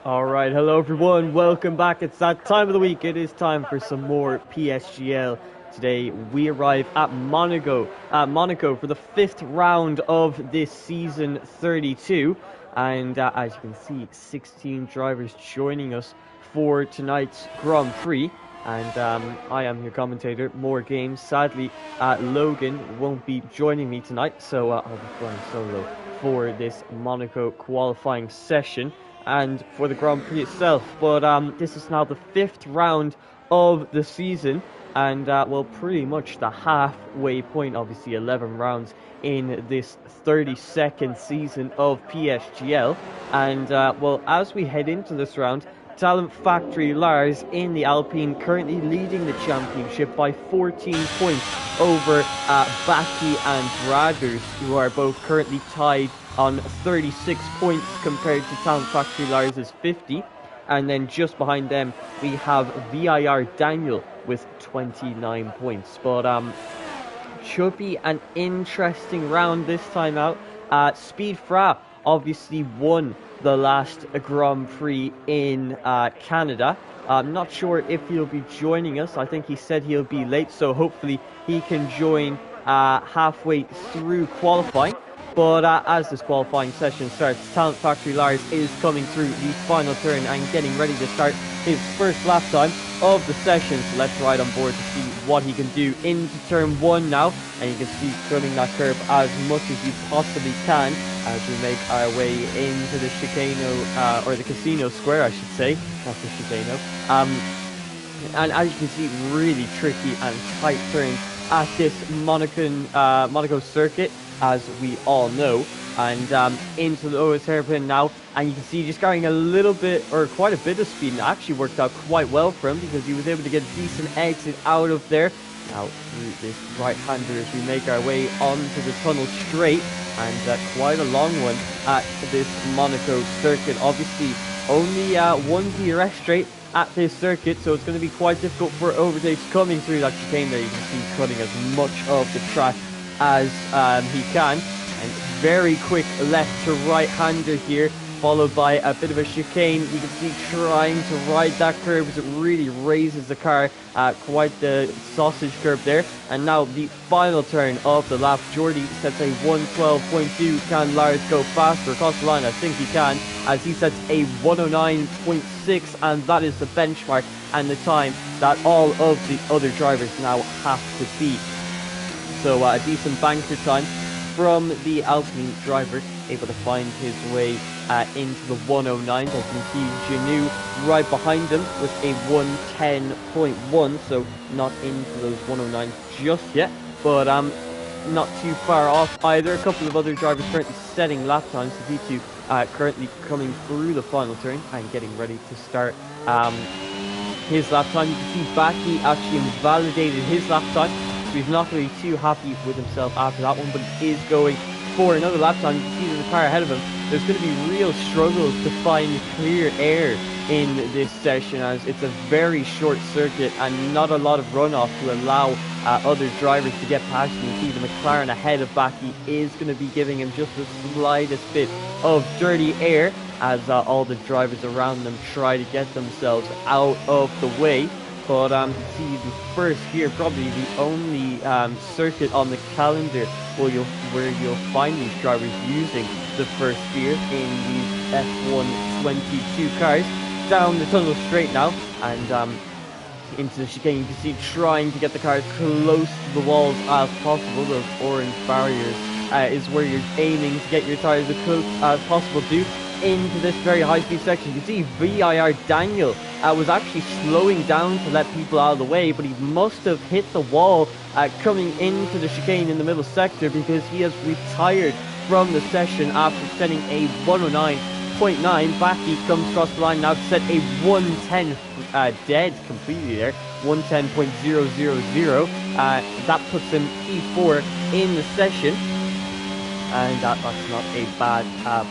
Alright, hello everyone, welcome back. It's that time of the week. It is time for some more PSGL. Today we arrive at Monaco for the 5th round of this season 32. And as you can see, 16 drivers joining us for tonight's Grand Prix. And I am your commentator, More Games. Sadly, Logan won't be joining me tonight, so I'll be flying solo for this Monaco qualifying session and for the Grand Prix itself. But this is now the 5th round of the season, and well, pretty much the halfway point. Obviously 11 rounds in this 32nd season of PSGL, and well, as we head into this round, Talent Factory Lars in the Alpine currently leading the championship by 14 points over Baki and Braders, who are both currently tied on 36 points compared to Talent Factory Lars' 50. And then just behind them we have VIR Daniel with 29 points. But should be an interesting round this time out. Speed Fra obviously won the last Grand Prix in Canada. I'm not sure if he'll be joining us. I think he said he'll be late, so hopefully he can join halfway through qualifying. But as this qualifying session starts, Talent Factory Lars is coming through the final turn and getting ready to start his first lap time of the session. So let's ride on board to see what he can do into turn 1 now. And you can see trimming that curve as much as you possibly can as we make our way into the Chicano, or the Casino Square I should say, not the Chicano. And as you can see, really tricky and tight turns at this Monaco circuit, as we all know. And into the lowest hairpin now, and you can see just carrying a little bit, or quite a bit of speed, and it actually worked out quite well for him because he was able to get a decent exit out of there. Now through this right-hander as we make our way onto the tunnel straight, and quite a long one at this Monaco circuit. Obviously only one DRS straight at this circuit, so it's going to be quite difficult for overtakes coming through that chicane there. You can see cutting as much of the track as he can, and very quick left to right-hander here, followed by a bit of a chicane. You can see trying to ride that curve as it really raises the car, quite the sausage curve there. And now the final turn of the lap, Jordi sets a 112.2. Can Lars go faster across the line? I think he can, as he sets a 109.6, and that is the benchmark and the time that all of the other drivers now have to beat. So a decent banker time from the Alpine driver, able to find his way into the 109s. As you can see, Janu right behind him with a 110.1, so not into those 109s just yet, but not too far off either. A couple of other drivers currently setting lap times. So V2 currently coming through the final turn and getting ready to start his lap time. You can see Baki actually invalidated his lap time. He's not going to be too happy with himself after that one, but he is going for another lap time. You can see there's a car ahead of him. There's going to be real struggles to find clear air in this session, as it's a very short circuit and not a lot of runoff to allow other drivers to get past you. You can see the McLaren ahead of Baki is going to be giving him just the slightest bit of dirty air, as all the drivers around them try to get themselves out of the way. But you can see the first gear, probably the only circuit on the calendar where you'll find these drivers using the first gear in these F1 22 cars. Down the tunnel straight now, and into the chicane. You can see trying to get the car as close to the walls as possible. Those orange barriers is where you're aiming to get your tires as close as possible to. Into this very high-speed section, you can see VIR Daniel was actually slowing down to let people out of the way, but he must have hit the wall coming into the chicane in the middle sector, because he has retired from the session after setting a 109.9. Back he comes across the line now to set a 110 dead completely there, 110.000. That puts him P4 in the session. and that's not a bad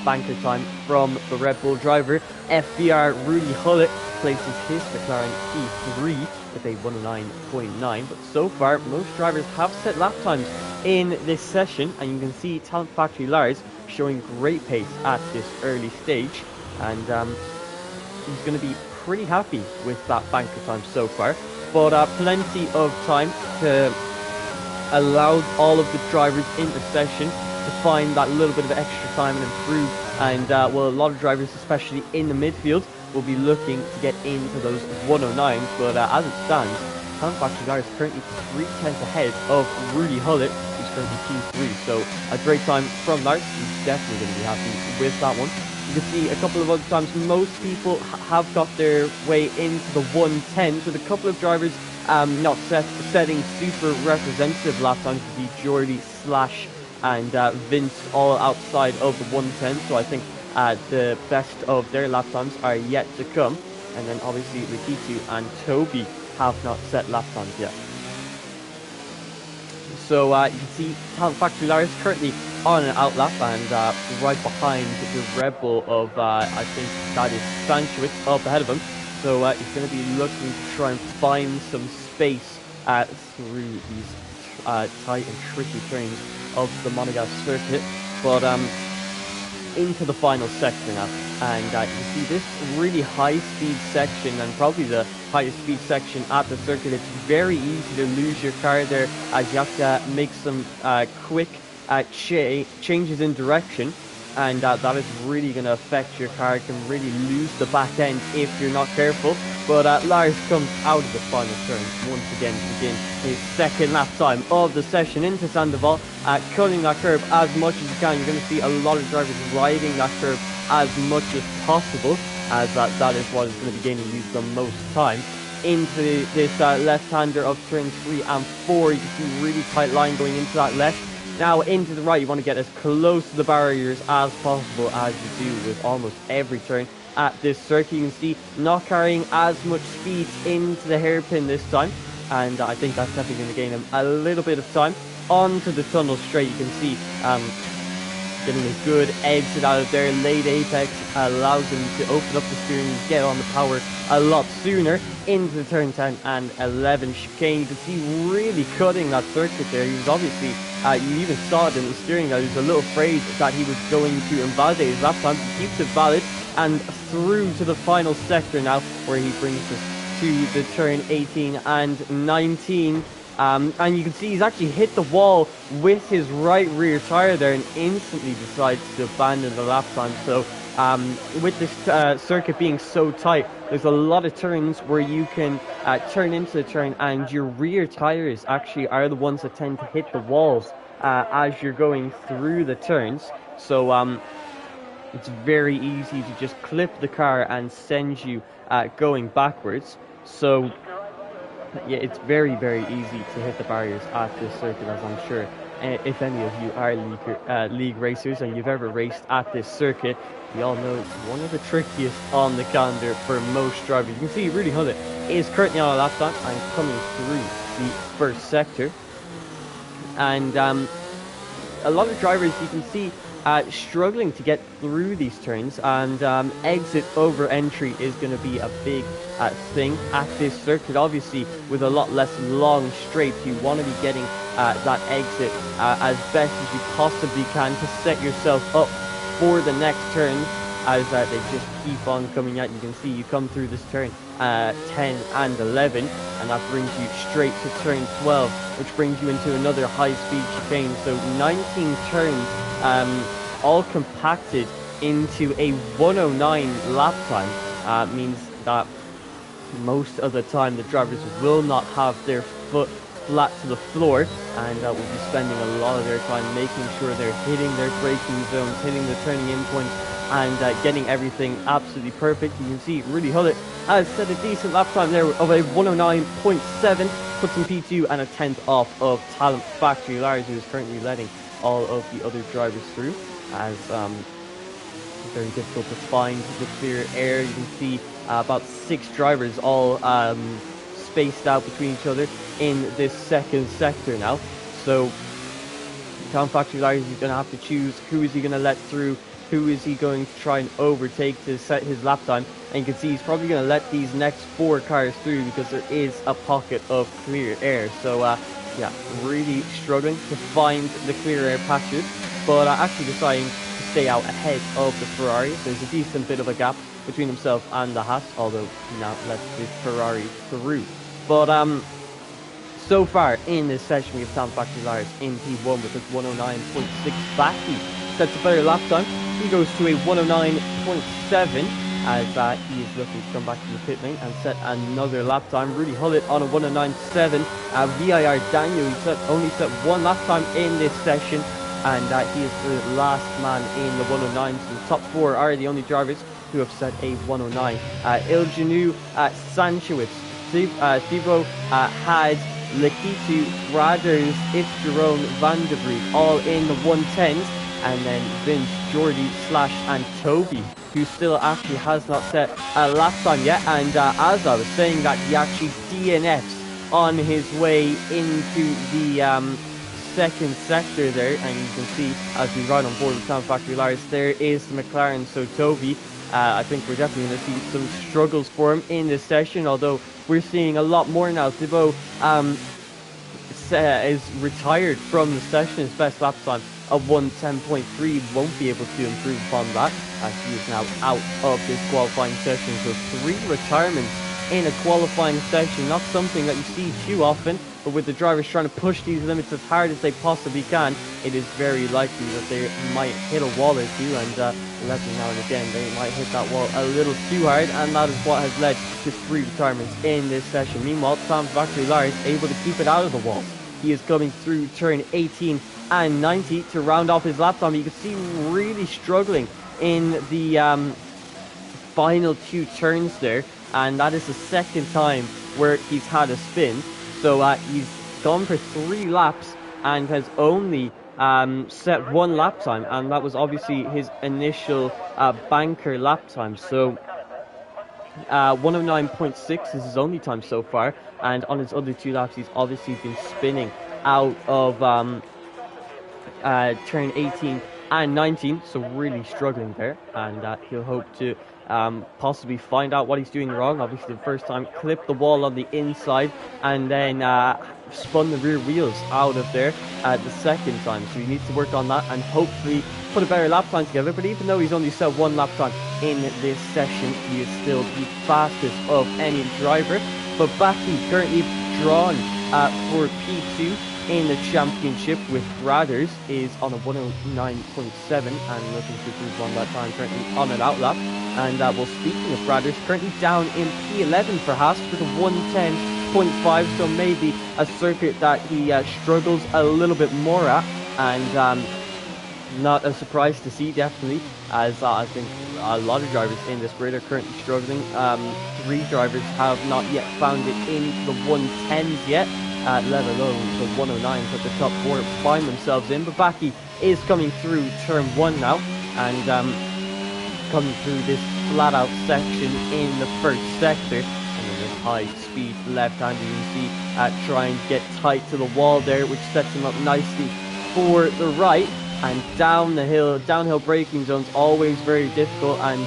banker time from the Red Bull driver. FBR Rudy Hullet places his McLaren P3 with a 109.9, but so far most drivers have set lap times in this session, and you can see Talent Factory Lars showing great pace at this early stage, and he's going to be pretty happy with that banker time so far, but plenty of time to allow all of the drivers in the session to find that little bit of extra time and improve, and well, a lot of drivers, especially in the midfield, will be looking to get into those 109s, but as it stands, Talent Factory Lars is currently 3/10 ahead of Rudy Hullet, who's currently P3, so a great time from Lars. He's definitely going to be happy with that one. You can see a couple of other times most people have got their way into the 110s, with a couple of drivers not setting super representative lap times, to be Jordy, Slash, and Vince, all outside of the 110. So I think the best of their lap times are yet to come. And then obviously Rikitu and Toby have not set lap times yet. So you can see Talent Factory Lars currently on an outlap, and right behind the Red Bull of, I think that is Sanchowitz up ahead of him. So he's going to be looking to try and find some space through these tight and tricky turns of the Monaco circuit. But into the final sector now, and you can see this really high-speed section, and probably the highest speed section at the circuit. It's very easy to lose your car there, as you have to make some quick changes in direction, and that is really going to affect your car. It can really lose the back end if you're not careful. But Lars comes out of the final turn once again to begin his second lap time of the session into Sandoval, cutting that curve as much as you can. You're going to see a lot of drivers riding that curve as much as possible, as that is what is going to be gaining you the most time. Into this left-hander of turns 3 and 4, you can see really tight line going into that left. Now into the right, you want to get as close to the barriers as possible, as you do with almost every turn at this circuit. You can see not carrying as much speed into the hairpin this time, and I think that's definitely going to gain him a little bit of time. Onto the tunnel straight, you can see getting a good exit out of there. Late apex allows him to open up the steering and get on the power a lot sooner. Into the turn 10 and 11 chicane, you can see really cutting that circuit there. He was obviously, you even saw it in the steering that he was a little afraid that he was going to invalidate his lap time. He keeps it valid, and through to the final sector now, where he brings us to the turn 18 and 19. And you can see he's actually hit the wall with his right rear tire there, and instantly decides to abandon the lap time. So with this circuit being so tight, there's a lot of turns where you can turn into the turn, and your rear tires actually are the ones that tend to hit the walls as you're going through the turns. So it's very easy to just clip the car and send you going backwards. So yeah, it's very, very easy to hit the barriers at this circuit, as I'm sure if any of you are league racers and you've ever raced at this circuit, you all know it's one of the trickiest on the calendar for most drivers. You can see Rudy Hullet is currently on a lap time and coming through the first sector, and a lot of drivers you can see struggling to get through these turns, and exit over entry is going to be a big thing at this circuit. Obviously, with a lot less long straights, you want to be getting that exit as best as you possibly can to set yourself up for the next turn, as they just keep on coming at you. You can see you come through this turn 10 and 11, and that brings you straight to turn 12, which brings you into another high-speed chicane. So 19 turns, all compacted into a 109 lap time, means that most of the time the drivers will not have their foot flat to the floor, and will be spending a lot of their time making sure they're hitting their braking zones, hitting the turning in points, and getting everything absolutely perfect. You can see Rudy Hullet has set a decent lap time there of a 109.7, puts in P2 and a 10th off of Talent Factory Lars, who is currently letting all of the other drivers through, as very difficult to find the clear air. You can see about 6 drivers all spaced out between each other in this second sector now. So Town Factory Lars is going to have to choose who is he going to let through, who is he going to try and overtake to set his lap time. And you can see he's probably going to let these next 4 cars through because there is a pocket of clear air. So yeah, really struggling to find the clear air patches, but actually deciding to stay out ahead of the Ferrari. There's a decent bit of a gap between himself and the Haas, although he now lets the Ferrari through. But so far in this session, we have Town Factory Lars in P1 with a 109.6 back. He sets a better lap time. He goes to a 109.7 as he is looking to come back to the pit lane and set another lap time. Rudy Hullet on a 109.7. VIR Daniel, he only set 1 lap time in this session, and he is the last man in the 109. So the top 4 are the only drivers who have set a 109. Iljanu, Sanchowitz, Thibaut, Had, Lakitu, Raders, Ifjerone, Vanderbreed, all in the 110s, and then Vince, Jordy, Slash, and Toby, who still actually has not set a lap time yet. And as I was saying, that he actually DNFs on his way into the second sector there, and you can see as we ride on board with Town Factory Lars, there is the McLaren. So Toby, I think we're definitely going to see some struggles for him in this session, although we're seeing a lot more now. Thibaut is retired from the session. His best lap time of 110.3, won't be able to improve upon that as he is now out of this qualifying session. So 3 retirements in a qualifying session, not something that you see too often, but with the drivers trying to push these limits as hard as they possibly can, it is very likely that they might hit a wall or two, and every now and again they might hit that wall a little too hard, and that is what has led to 3 retirements in this session. Meanwhile, Town Factory Lars able to keep it out of the wall. He is coming through turn 18 and 90 to round off his lap time. You can see really struggling in the final 2 turns there, and that is the second time where he's had a spin. So he's gone for 3 laps and has only set 1 lap time, and that was obviously his initial banker lap time. So 109.6 is his only time so far, and on his other 2 laps he's obviously been spinning out of turn 18 and 19, so really struggling there, and he'll hope to possibly find out what he's doing wrong. Obviously the first time clipped the wall on the inside, and then spun the rear wheels out of there the second time, so he needs to work on that and hopefully put a better lap time together. But even though he's only set 1 lap time in this session, he is still the fastest of any driver. But Baki currently drawn for P2 in the championship with Raders is on a 109.7 and looking to improve on that time, currently on an outlap. And well, speaking of Raders, currently down in P11 for Haas with a 110.5, so maybe a circuit that he struggles a little bit more at, and not a surprise to see, definitely, as I think a lot of drivers in this grid are currently struggling. 3 drivers have not yet found it in the 110s yet, let alone the 109s that the top 4 find themselves in. But Baki is coming through turn 1 now, and coming through this flat out section in the first sector, and then this high speed left hander, you can see try and get tight to the wall there, which sets him up nicely for the right. And down the hill, downhill braking zones, always very difficult, and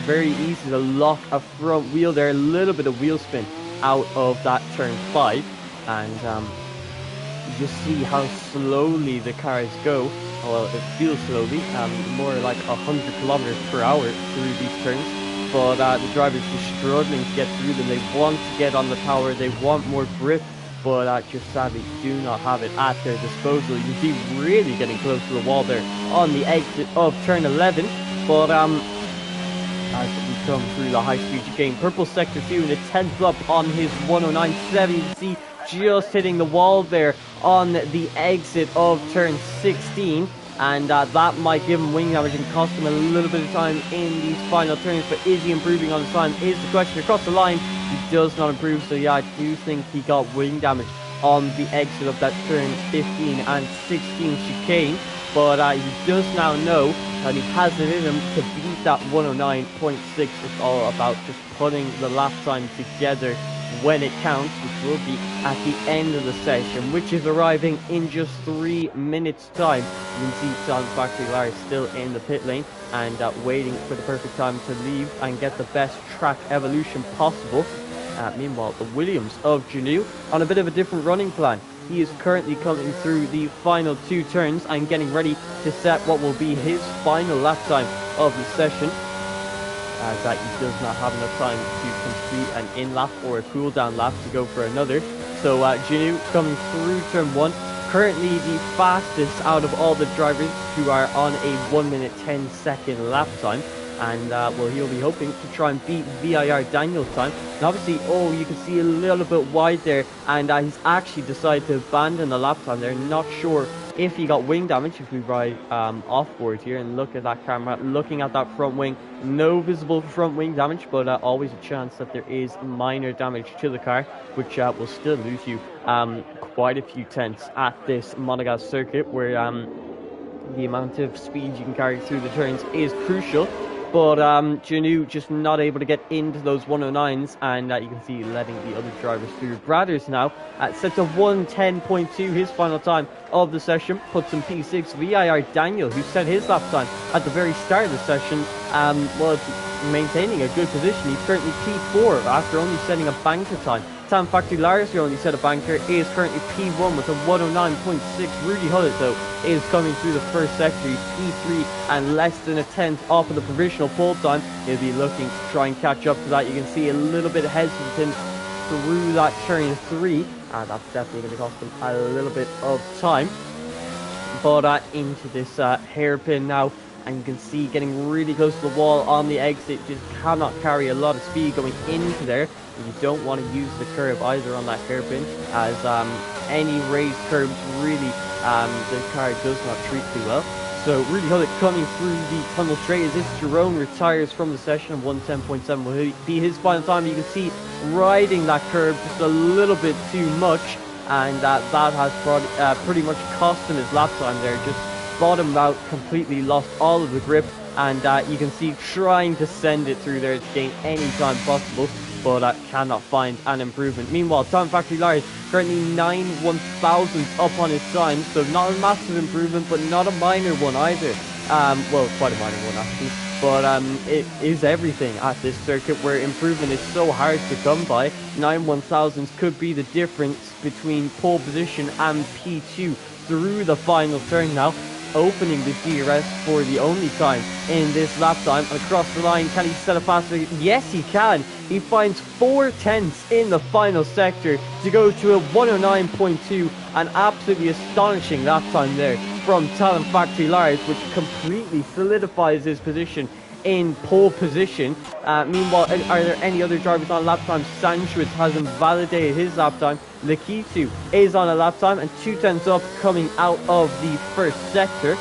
very easy to lock a front wheel there. A little bit of wheel spin out of that turn 5, and you just see how slowly the cars go. Well, it feels slowly, more like 100 kilometers per hour through these turns, but the drivers just struggling to get through them. They want to get on the power, they want more grip, but just sadly do not have it at their disposal. You can see really getting close to the wall there on the exit of turn 11, but as we come through the high speed chicane, purple sector 2 in the 10th up on his 109.7, you can see just hitting the wall there on the exit of turn 16, and that might give him wing damage and cost him a little bit of time in these final turns. But is he improving on his time is the question. Across the line, he does not improve, so yeah, I do think he got wing damage on the exit of that turn 15 and 16 chicane, but he does now know that he has it in him to beat that 109.6. It's all about just putting the lap time together when it counts, which will be at the end of the session, which is arriving in just 3 minutes time. You can see Talent Factory Larry still in the pit lane and waiting for the perfect time to leave and get the best track evolution possible. Meanwhile, the Williams of Janu on a bit of a different running plan. He is currently coming through the final 2 turns and getting ready to set what will be his final lap time of the session, as he does not have enough time to complete an in-lap or a cool-down lap to go for another. So Janu coming through turn 1, currently the fastest out of all the drivers who are on a 1 minute 10 second lap time. And well, he'll be hoping to try and beat VIR Daniel's time. And obviously, you can see a little bit wide there, and he's actually decided to abandon the lap time there. Not sure if he got wing damage. If we ride off-board here and look at that camera, looking at that front wing, no visible front wing damage, but always a chance that there is minor damage to the car, which will still lose you quite a few tenths at this Monaco circuit, where the amount of speed you can carry through the turns is crucial. But Janu just not able to get into those 109s, and you can see letting the other drivers through. Brothers now set to 1:10.2, his final time of the session, puts in P6. VIR Daniel, who set his lap time at the very start of the session, was maintaining a good position. He's currently P4 after only setting a banker time. Talent Factory Lars, who only set a banker, is currently P1 with a 109.6. Rudy Hullett, though, is coming through the first sector. He's P3 and less than a tenth off of the provisional pole time. He'll be looking to try and catch up to that. You can see a little bit hesitant through that turn 3. That's definitely going to cost him a little bit of time. But into this hairpin now. And you can see getting really close to the wall on the exit, just cannot carry a lot of speed going into there. And you don't want to use the curb either on that hairpin, as any raised curbs really the car does not treat too well. So Rudy Hullett coming through the tunnel straight as if Jerome retires from the session. 1:10.7 will be his final time. You can see riding that curb just a little bit too much, and that has pretty much cost him his lap time there. Just bottomed out, completely lost all of the grip, and you can see trying to send it through there to gain any time possible, but cannot find an improvement. Meanwhile, Talent Factory Lars currently 9/1000 up on his time, so not a massive improvement, but not a minor one either. Well, quite a minor one actually, but it is everything at this circuit where improvement is so hard to come by. 9/1000s could be the difference between pole position and P2 through the final turn now. Opening the DRS for the only time in this lap time, and across the line. Can he set a faster? Yes, he can. He finds 4/10 in the final sector to go to a 109.2, an absolutely astonishing lap time there from Talent Factory Lars, which completely solidifies his position in pole position. Meanwhile, are there any other drivers on lap time? Sanchowitz hasn't validated his lap time. Lakitu is on a lap time and 2/10 up coming out of the first sector.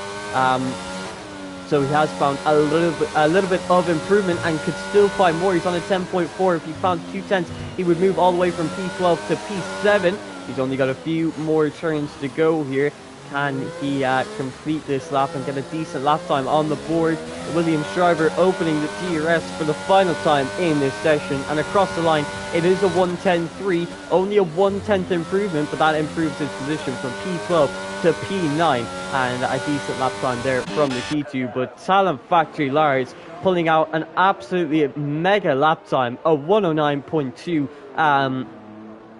So he has found a little bit of improvement and could still find more. He's on a 10.4. If he found 2/10, he would move all the way from P12 to P7. He's only got a few more turns to go here. Can he complete this lap and get a decent lap time on the board? The Williams driver opening the DRS for the final time in this session, and across the line it is a 1:10.3, only a 1/10 improvement, but that improves his position from P12 to P9, and a decent lap time there from the K2. But Talent Factory Lars pulling out an absolutely mega lap time of 109.2.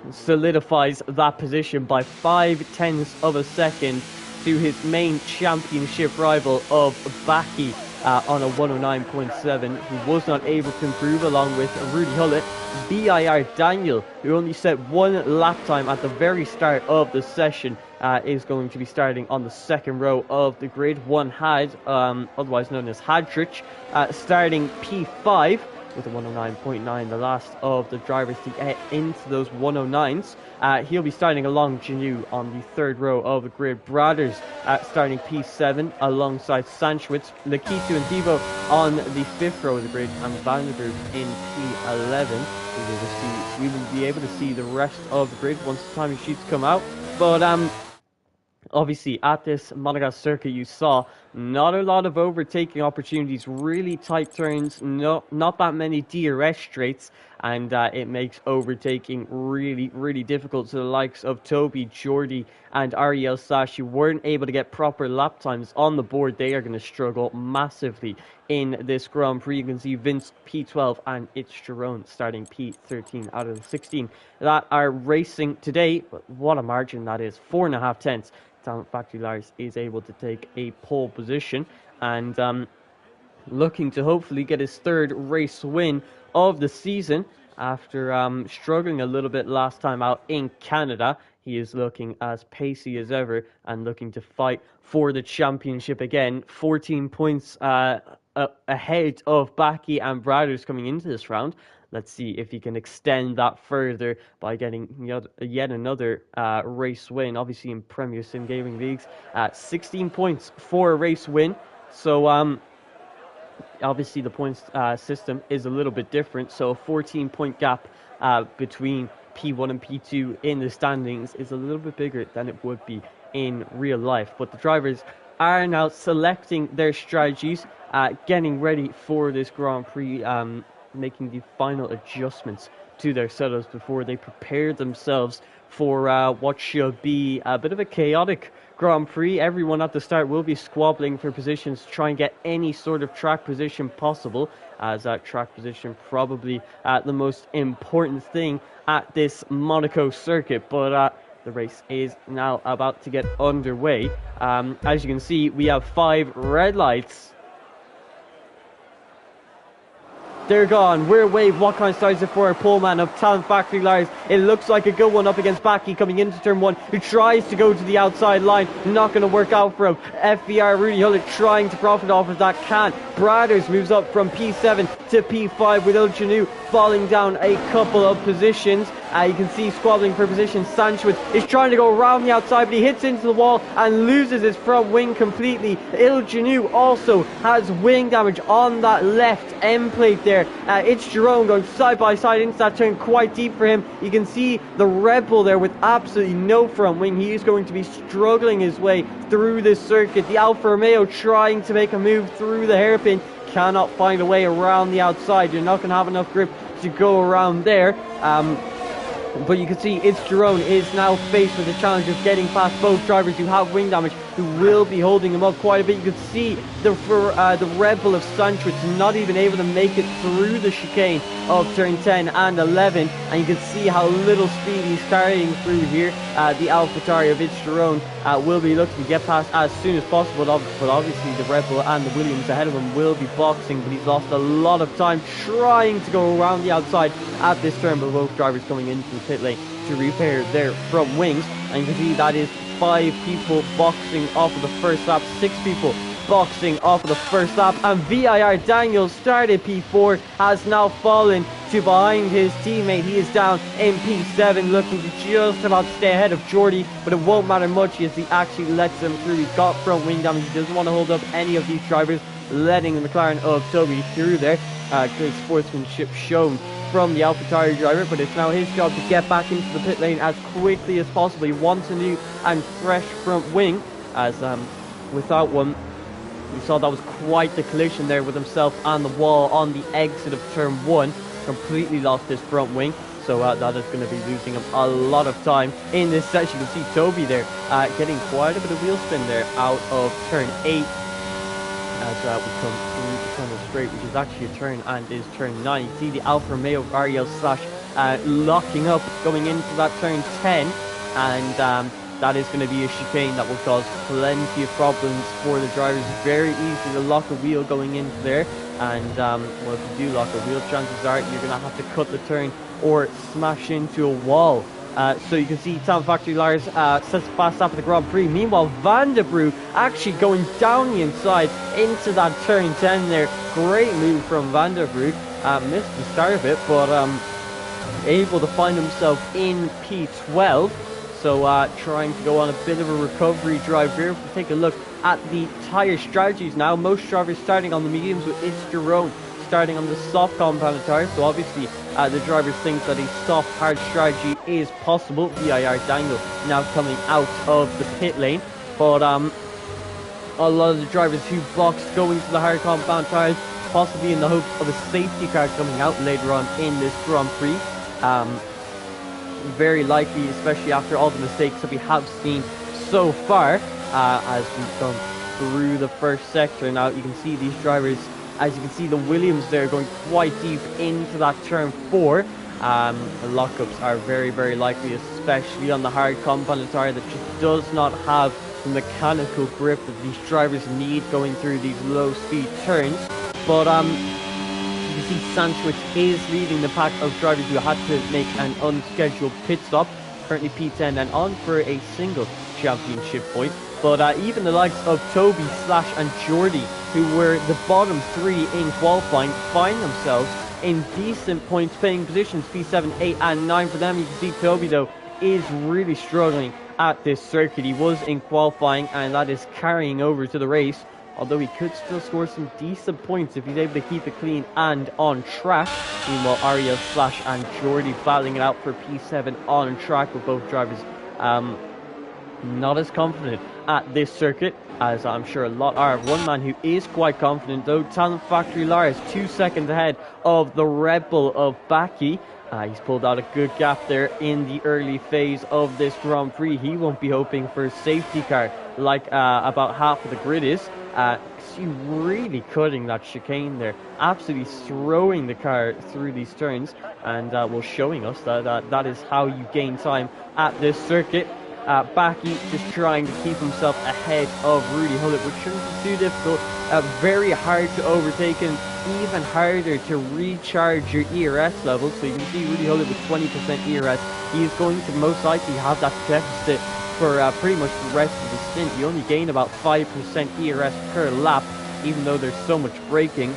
Solidifies that position by 5/10 of a second to his main championship rival of Baki on a 109.7, who was not able to improve, along with Rudy Hullett. VIR Daniel, who only set 1 lap time at the very start of the session, is going to be starting on the second row of the grid. One Had, otherwise known as Hadrich, starting P5 with a 109.9, the last of the drivers to get into those 109s. He'll be starting along Janu on the third row of the grid. Brothers starting P7 alongside Sanchowitz. Lakitu and Devo on the fifth row of the grid, and Vanderberg in P11. We will be able to see the rest of the grid once the timing sheets come out. But obviously, at this Monaco circuit, you saw Not a lot of overtaking opportunities, really tight turns, not that many DRS straights, and it makes overtaking really difficult. So the likes of Toby, Jordy, and Ariel Sash, who weren't able to get proper lap times on the board, they are going to struggle massively in this Grand Prix. You can see Vince P12 and It's Jerome starting P13 out of the 16 that are racing today. But what a margin that is, 4.5 tenths. Talent Factory Lars is able to take a pole position and looking to hopefully get his third race win of the season after struggling a little bit last time out in Canada. He is looking as pacey as ever and looking to fight for the championship again. 14 points ahead of Baki and Brothers coming into this round. Let's see if he can extend that further by getting yet another race win. Obviously in Premier Sim Gaming Leagues, 16 points for a race win. So obviously the points system is a little bit different. So a 14-point gap between P1 and P2 in the standings is a little bit bigger than it would be in real life. But the drivers are now selecting their strategies, getting ready for this Grand Prix, making the final adjustments to their setups before they prepare themselves for what should be a bit of a chaotic Grand Prix. Everyone at the start will be squabbling for positions to try and get any sort of track position possible, as track position probably the most important thing at this Monaco circuit. But the race is now about to get underway. As you can see, we have 5 red lights. They're gone. We're away. What kind of starts it for our pole man of Talent Factory Lars? It looks like a good one up against Baki coming into turn 1, who tries to go to the outside line. Not going to work out for him. FVR Rudy Hullet trying to profit off of that. Can't. Brothers moves up from P7 to P5 with El Janu falling down a couple of positions. You can see squabbling for position. Sanchez is trying to go around the outside, but he hits into the wall and loses his front wing completely. Il Janu also has wing damage on that left end plate there. It's Jerome going side by side into that turn, quite deep for him. You can see the Red Bull there with absolutely no front wing. He is going to be struggling his way through this circuit. The Alfa Romeo trying to make a move through the hairpin, cannot find a way around the outside. You're not going to have enough grip to go around there. But you can see It's Jerome is now faced with the challenge of getting past both drivers who have wing damage, who will be holding him up quite a bit. You can see the Red Bull of Sanchez not even able to make it through the chicane of turn 10 and 11, and you can see how little speed he's carrying through here. The AlphaTauri of It's Jerome will be looking to get past as soon as possible, but obviously the Red Bull and the Williams ahead of him will be boxing, but he's lost a lot of time trying to go around the outside at this turn. But both drivers coming into the pit lane to repair their front wings, and you can see that is 5 people boxing off of the first lap, 6 people boxing off of the first lap, and VIR Daniel started P4, has now fallen to behind his teammate. He is down in P7, looking to just about stay ahead of Jordy, but it won't matter much as he actually lets him through. He's got front wing damage. He doesn't want to hold up any of these drivers, letting the McLaren of Toby through there. Good sportsmanship shown from the AlphaTauri driver, but it's now his job to get back into the pit lane as quickly as possible. He wants a new and fresh front wing, as without one, we saw that was quite the collision there with himself and the wall on the exit of turn 1. Completely lost his front wing, so that is going to be losing him a lot of time in this section. You can see Toby there getting quite a bit of wheel spin there out of turn 8 as we come through the tunnel straight, which is actually a turn and is turn 9. You see the Alfa Romeo Ariel Slash locking up going into that turn 10, and that is going to be a chicane that will cause plenty of problems for the drivers. Very easy to lock a wheel going into there, and well, if you do lock a wheel, chances are you're going to have to cut the turn or smash into a wall. So you can see Talent Factory Lars sets a fast lap of the Grand Prix. Meanwhile, Van der Broek actually going down the inside into that turn 10 there. Great move from Van der Broek. Missed the start of it, but able to find himself in P12. So trying to go on a bit of a recovery drive here. If we take a look at the tyre strategies now, most drivers starting on the mediums, with It's Jerome starting on the soft compounded tyres. So obviously the drivers think that a soft hard strategy is possible. VIR Daniel now coming out of the pit lane, but a lot of the drivers who boxed going to the hard compound tires, possibly in the hopes of a safety car coming out later on in this Grand Prix. Very likely, especially after all the mistakes that we have seen so far as we've gone through the first sector. Now you can see these drivers, as you can see the Williams there going quite deep into that turn 4. Lockups are very likely, especially on the hard compound tire that just does not have the mechanical grip that these drivers need going through these low speed turns. But you can see Sanchwitz is leading the pack of drivers who had to make an unscheduled pit stop. Currently P10 and on for a single championship point. But even the likes of Toby, Slash and Jordy, who were the bottom 3 in qualifying, find themselves in decent points paying positions, P7, 8 and 9 for them. You can see Toby though is really struggling at this circuit. He was in qualifying and that is carrying over to the race, although he could still score some decent points if he's able to keep it clean and on track. Meanwhile, Ariel, Slash and Jordy battling it out for P7 on track, with both drivers not as confident at this circuit as I'm sure a lot are. One man who is quite confident though, Talent Factory Lars, 2 seconds ahead of the Red Bull of Baki. He's pulled out a good gap there in the early phase of this Grand Prix. He won't be hoping for a safety car like about half of the grid is. See, really cutting that chicane there, absolutely throwing the car through these turns, and showing us that that is how you gain time at this circuit. Baki just trying to keep himself ahead of Rudy Hullett, which shouldn't be too difficult. Very hard to overtake and even harder to recharge your ERS levels. So you can see Rudy Hullett with 20% ERS. He is going to most likely have that deficit for pretty much the rest of the stint. You only gain about 5% ERS per lap, even though there's so much braking.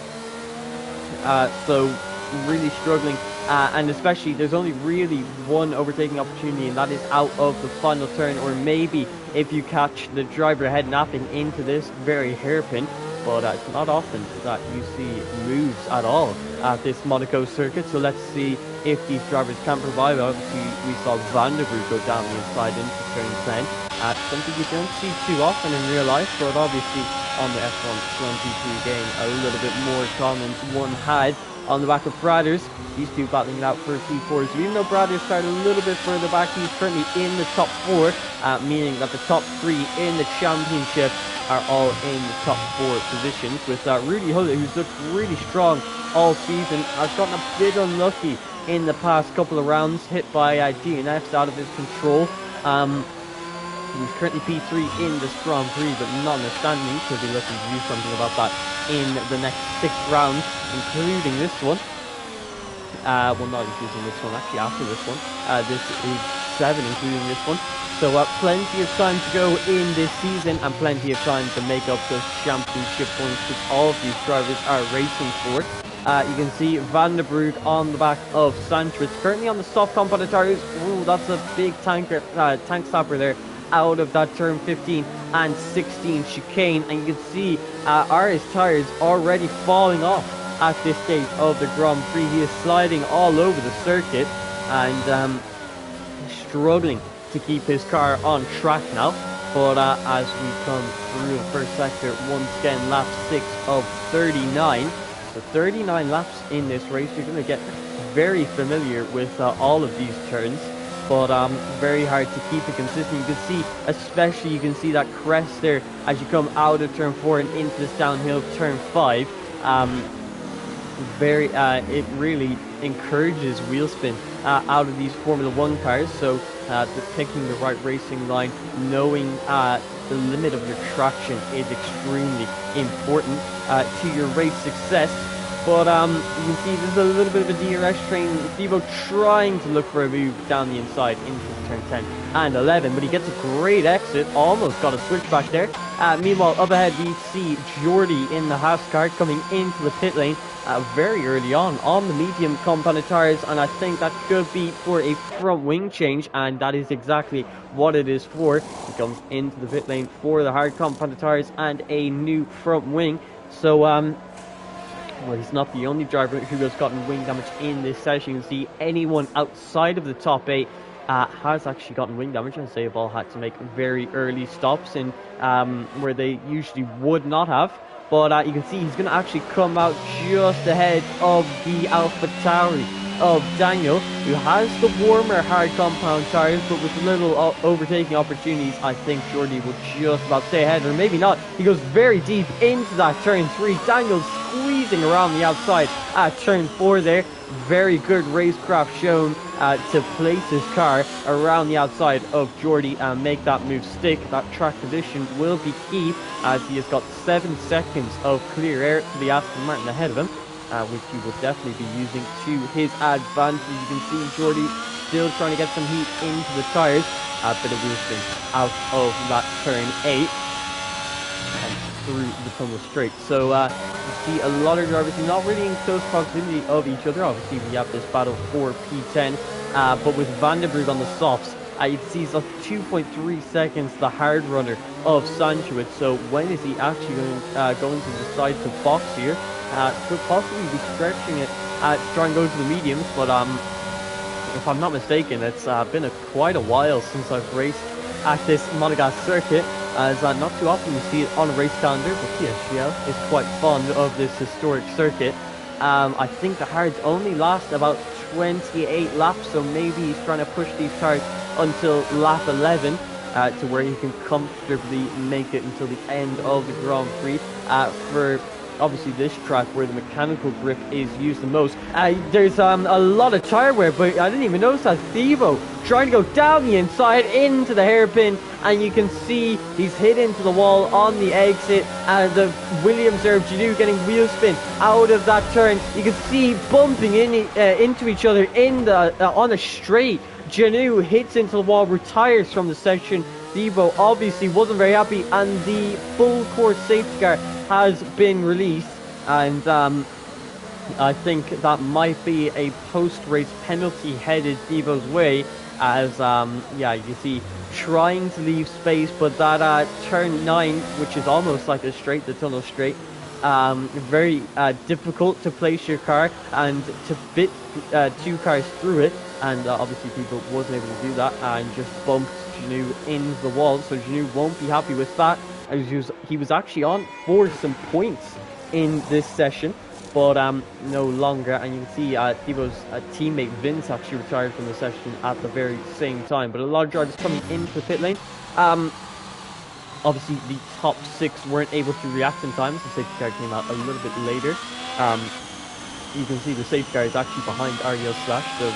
So really struggling. And especially there's only really one overtaking opportunity, and that is out of the final turn, or maybe if you catch the driver ahead napping into this very hairpin. But it's not often that you see moves at all at this Monaco circuit, so let's see if these drivers can provide. Obviously we saw Van der Broek go down the inside into turn 10, something you don't see too often in real life, but obviously on the F1 23 game a little bit more common. One had on the back of Bradders, these two battling it out for P4s. So even though Bradders started a little bit further back, he's currently in the top 4, meaning that the top 3 in the championship are all in the top 4 positions, with Rudy Hullett, who's looked really strong all season, has gotten a bit unlucky in the past couple of rounds, hit by DNFs out of his control. He's currently P3 in this Grand Prix, but notwithstanding, he'll be looking to do something about that in the next 6 rounds, including this one. Well, not including this one, actually after this one. This is 7, including this one. So plenty of time to go in this season, and plenty of time to make up those championship points, which all of these drivers are racing for. You can see Van der Broek on the back of Sanchez, currently on the soft compound tires. Ooh, that's a big tank stopper there out of that turn 15 and 16 chicane, and you can see RS tires already falling off at this stage of the Grand Prix. He is sliding all over the circuit and struggling to keep his car on track now. But as we come through the first sector, once again lap 6 of 39, so 39 laps in this race, you're going to get very familiar with all of these turns, but very hard to keep it consistent. You can see, especially you can see that crest there as you come out of turn 4 and into this downhill turn 5. It really encourages wheel spin out of these Formula 1 cars, so picking the right racing line, knowing the limit of your traction is extremely important to your race success. But you can see there's a little bit of a DRS train. Thibaut trying to look for a move down the inside into turn 10 and 11, but he gets a great exit, almost got a switchback there. Meanwhile, up ahead we see Jordy in the Haas car coming into the pit lane very early on the medium compounded tires, and I think that could be for a front wing change, and that is exactly what it is for. He comes into the pit lane for the hard compounded tires and a new front wing. So well, he's not the only driver who has gotten wing damage in this session. You can see anyone outside of the top 8 has actually gotten wing damage, and they've all had to make very early stops in where they usually would not have. But you can see he's going to actually come out just ahead of the AlphaTauri of Daniel, who has the warmer hard compound tires, but with little overtaking opportunities, I think Jordy will just about stay ahead, or maybe not. He goes very deep into that turn 3. Daniel's squeezing around the outside at turn 4 there. Very good racecraft shown to place his car around the outside of Jordy and make that move stick. That track position will be key, as he has got 7 seconds of clear air to the Aston Martin ahead of him, which he will definitely be using to his advantage. You can see Jordy still trying to get some heat into the tyres. A bit of wheel spin out of that turn 8 and through the tunnel straight. So you see a lot of drivers not really in close proximity of each other. Obviously we have this battle for P10, but with Vandenberg on the softs, you can see he's up 2.3 seconds the hard runner of Sanchowitz. So when is he actually going to decide to box here? Could possibly be stretching it to try and go to the mediums, but if I'm not mistaken, it's been quite a while since I've raced at this Monaco circuit, as not too often you see it on a race calendar, but PSGL is quite fond of this historic circuit. I think the hards only last about 28 laps, so maybe he's trying to push these cars until lap 11 to where he can comfortably make it until the end of the Grand Prix. For obviously this track where the mechanical grip is used the most, there's a lot of tire wear, but I didn't even notice that Thibaut trying to go down the inside into the hairpin, and you can see he's hit into the wall on the exit, and the Williams or Janou getting wheel spin out of that turn. You can see bumping into each other in the on a straight. Janou hits into the wall, retires from the section. Thibaut obviously wasn't very happy, and the full course safety car has been released, and I think that might be a post-race penalty headed Thibaut's way, as yeah, you can see trying to leave space, but that turn 9, which is almost like a straight, the tunnel straight, very difficult to place your car and to fit 2 cars through it, and obviously Thibaut wasn't able to do that and just bumped Janou into the wall, so Janou won't be happy with that. He was actually on for some points in this session, but no longer, and you can see Thibaut's teammate Vince actually retired from the session at the very same time. But a lot of drivers coming into the pit lane. Obviously the top 6 weren't able to react in time, so the safety car came out a little bit later. You can see the safety car is actually behind Ariel Slash, so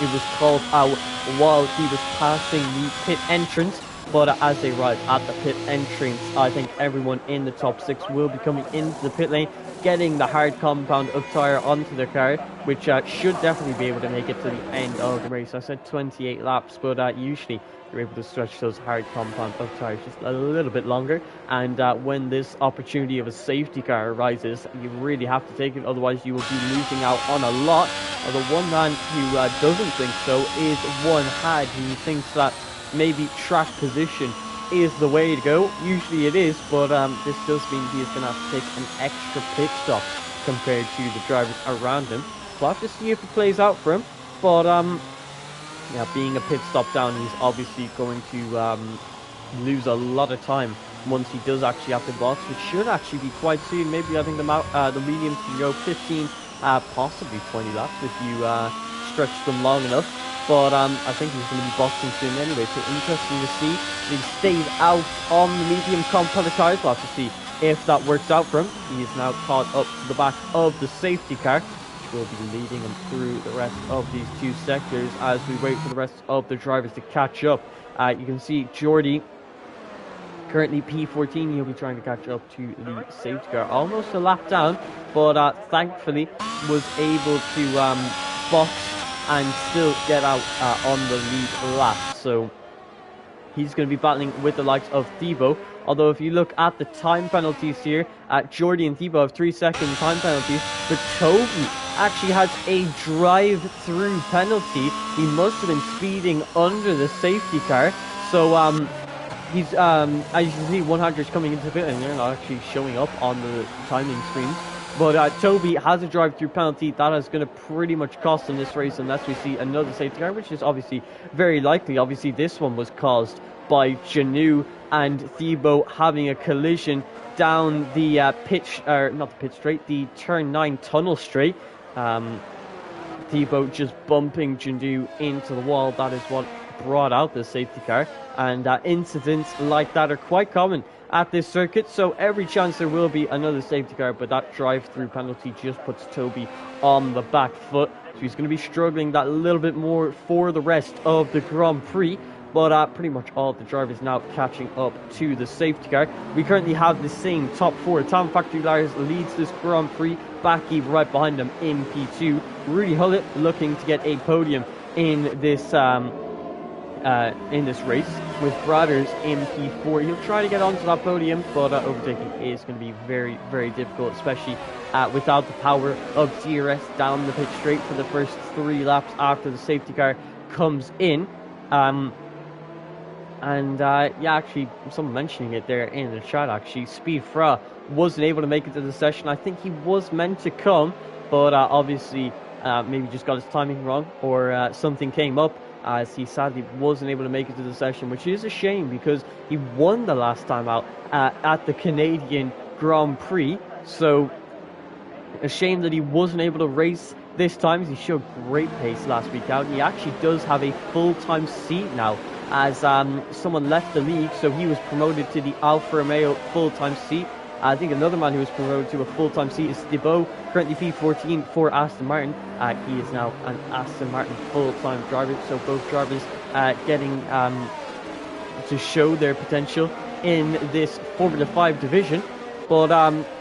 it was called out while he was passing the pit entrance. But as they arrive at the pit entrance, I think everyone in the top 6 will be coming into the pit lane, getting the hard compound of tyre onto their car, which should definitely be able to make it to the end of the race. I said 28 laps, but usually you're able to stretch those hard compound of tyres just a little bit longer. And when this opportunity of a safety car arises, you really have to take it, otherwise you will be losing out on a lot. The one man who doesn't think so is One Had, who thinks that maybe track position is the way to go. Usually it is, but this does mean he is going to have to take an extra pit stop compared to the drivers around him. We'll have to see if it plays out for him, but yeah, being a pit stop down, he's obviously going to lose a lot of time once he does actually have to box, which should actually be quite soon. Maybe I think the mediums can go 15, possibly 20 laps if you stretch them long enough. But I think he's going to be boxing soon anyway, so interesting to see. He stays out on the medium compound tyres. We'll have to see if that works out for him. He is now caught up to the back of the safety car, which will be leading him through the rest of these 2 sectors as we wait for the rest of the drivers to catch up. You can see Jordy, currently P14, he'll be trying to catch up to the safety car. Almost a lap down, but thankfully was able to box and still get out on the lead lap. So he's going to be battling with the likes of Thibaut. Although if you look at the time penalties here, Jordy and Thibaut have 3-second time penalties, but Toby actually has a drive-through penalty. He must have been speeding under the safety car. So he's as you can see, 100 is coming into the pit, and they're not actually showing up on the timing screen. But Toby has a drive-through penalty. That is going to pretty much cost him this race unless we see another safety car, which is obviously very likely. Obviously, this one was caused by Janu and Thibaut having a collision down the not the pit straight, the turn 9 tunnel straight. Thibaut just bumping Janu into the wall. That is what brought out the safety car. And incidents like that are quite common at this circuit, so every chance there will be another safety car, but that drive-through penalty just puts Toby on the back foot, so he's going to be struggling that little bit more for the rest of the Grand Prix. But pretty much all the drivers now catching up to the safety car. We currently have the same top 4. Tom Factory Lars leads this Grand Prix. Backy right behind him in P2. Rudy Hullett looking to get a podium in this race, with Brothers in P4. He'll try to get onto that podium, but overtaking is going to be very, very difficult, especially without the power of DRS down the pit straight for the first 3 laps after the safety car comes in. Yeah, actually, someone mentioning it there in the chat, actually, Speed Fra wasn't able to make it to the session. I think he was meant to come, but obviously maybe just got his timing wrong, or something came up, as he sadly wasn't able to make it to the session, which is a shame because he won the last time out at the Canadian Grand Prix. So a shame that he wasn't able to race this time. He showed great pace last week out. He actually does have a full-time seat now, as someone left the league, so he was promoted to the Alfa Romeo full-time seat. I think another man who was promoted to a full-time seat is Thibaut, currently P14 for Aston Martin. He is now an Aston Martin full-time driver, so both drivers getting to show their potential in this Formula 5 division. But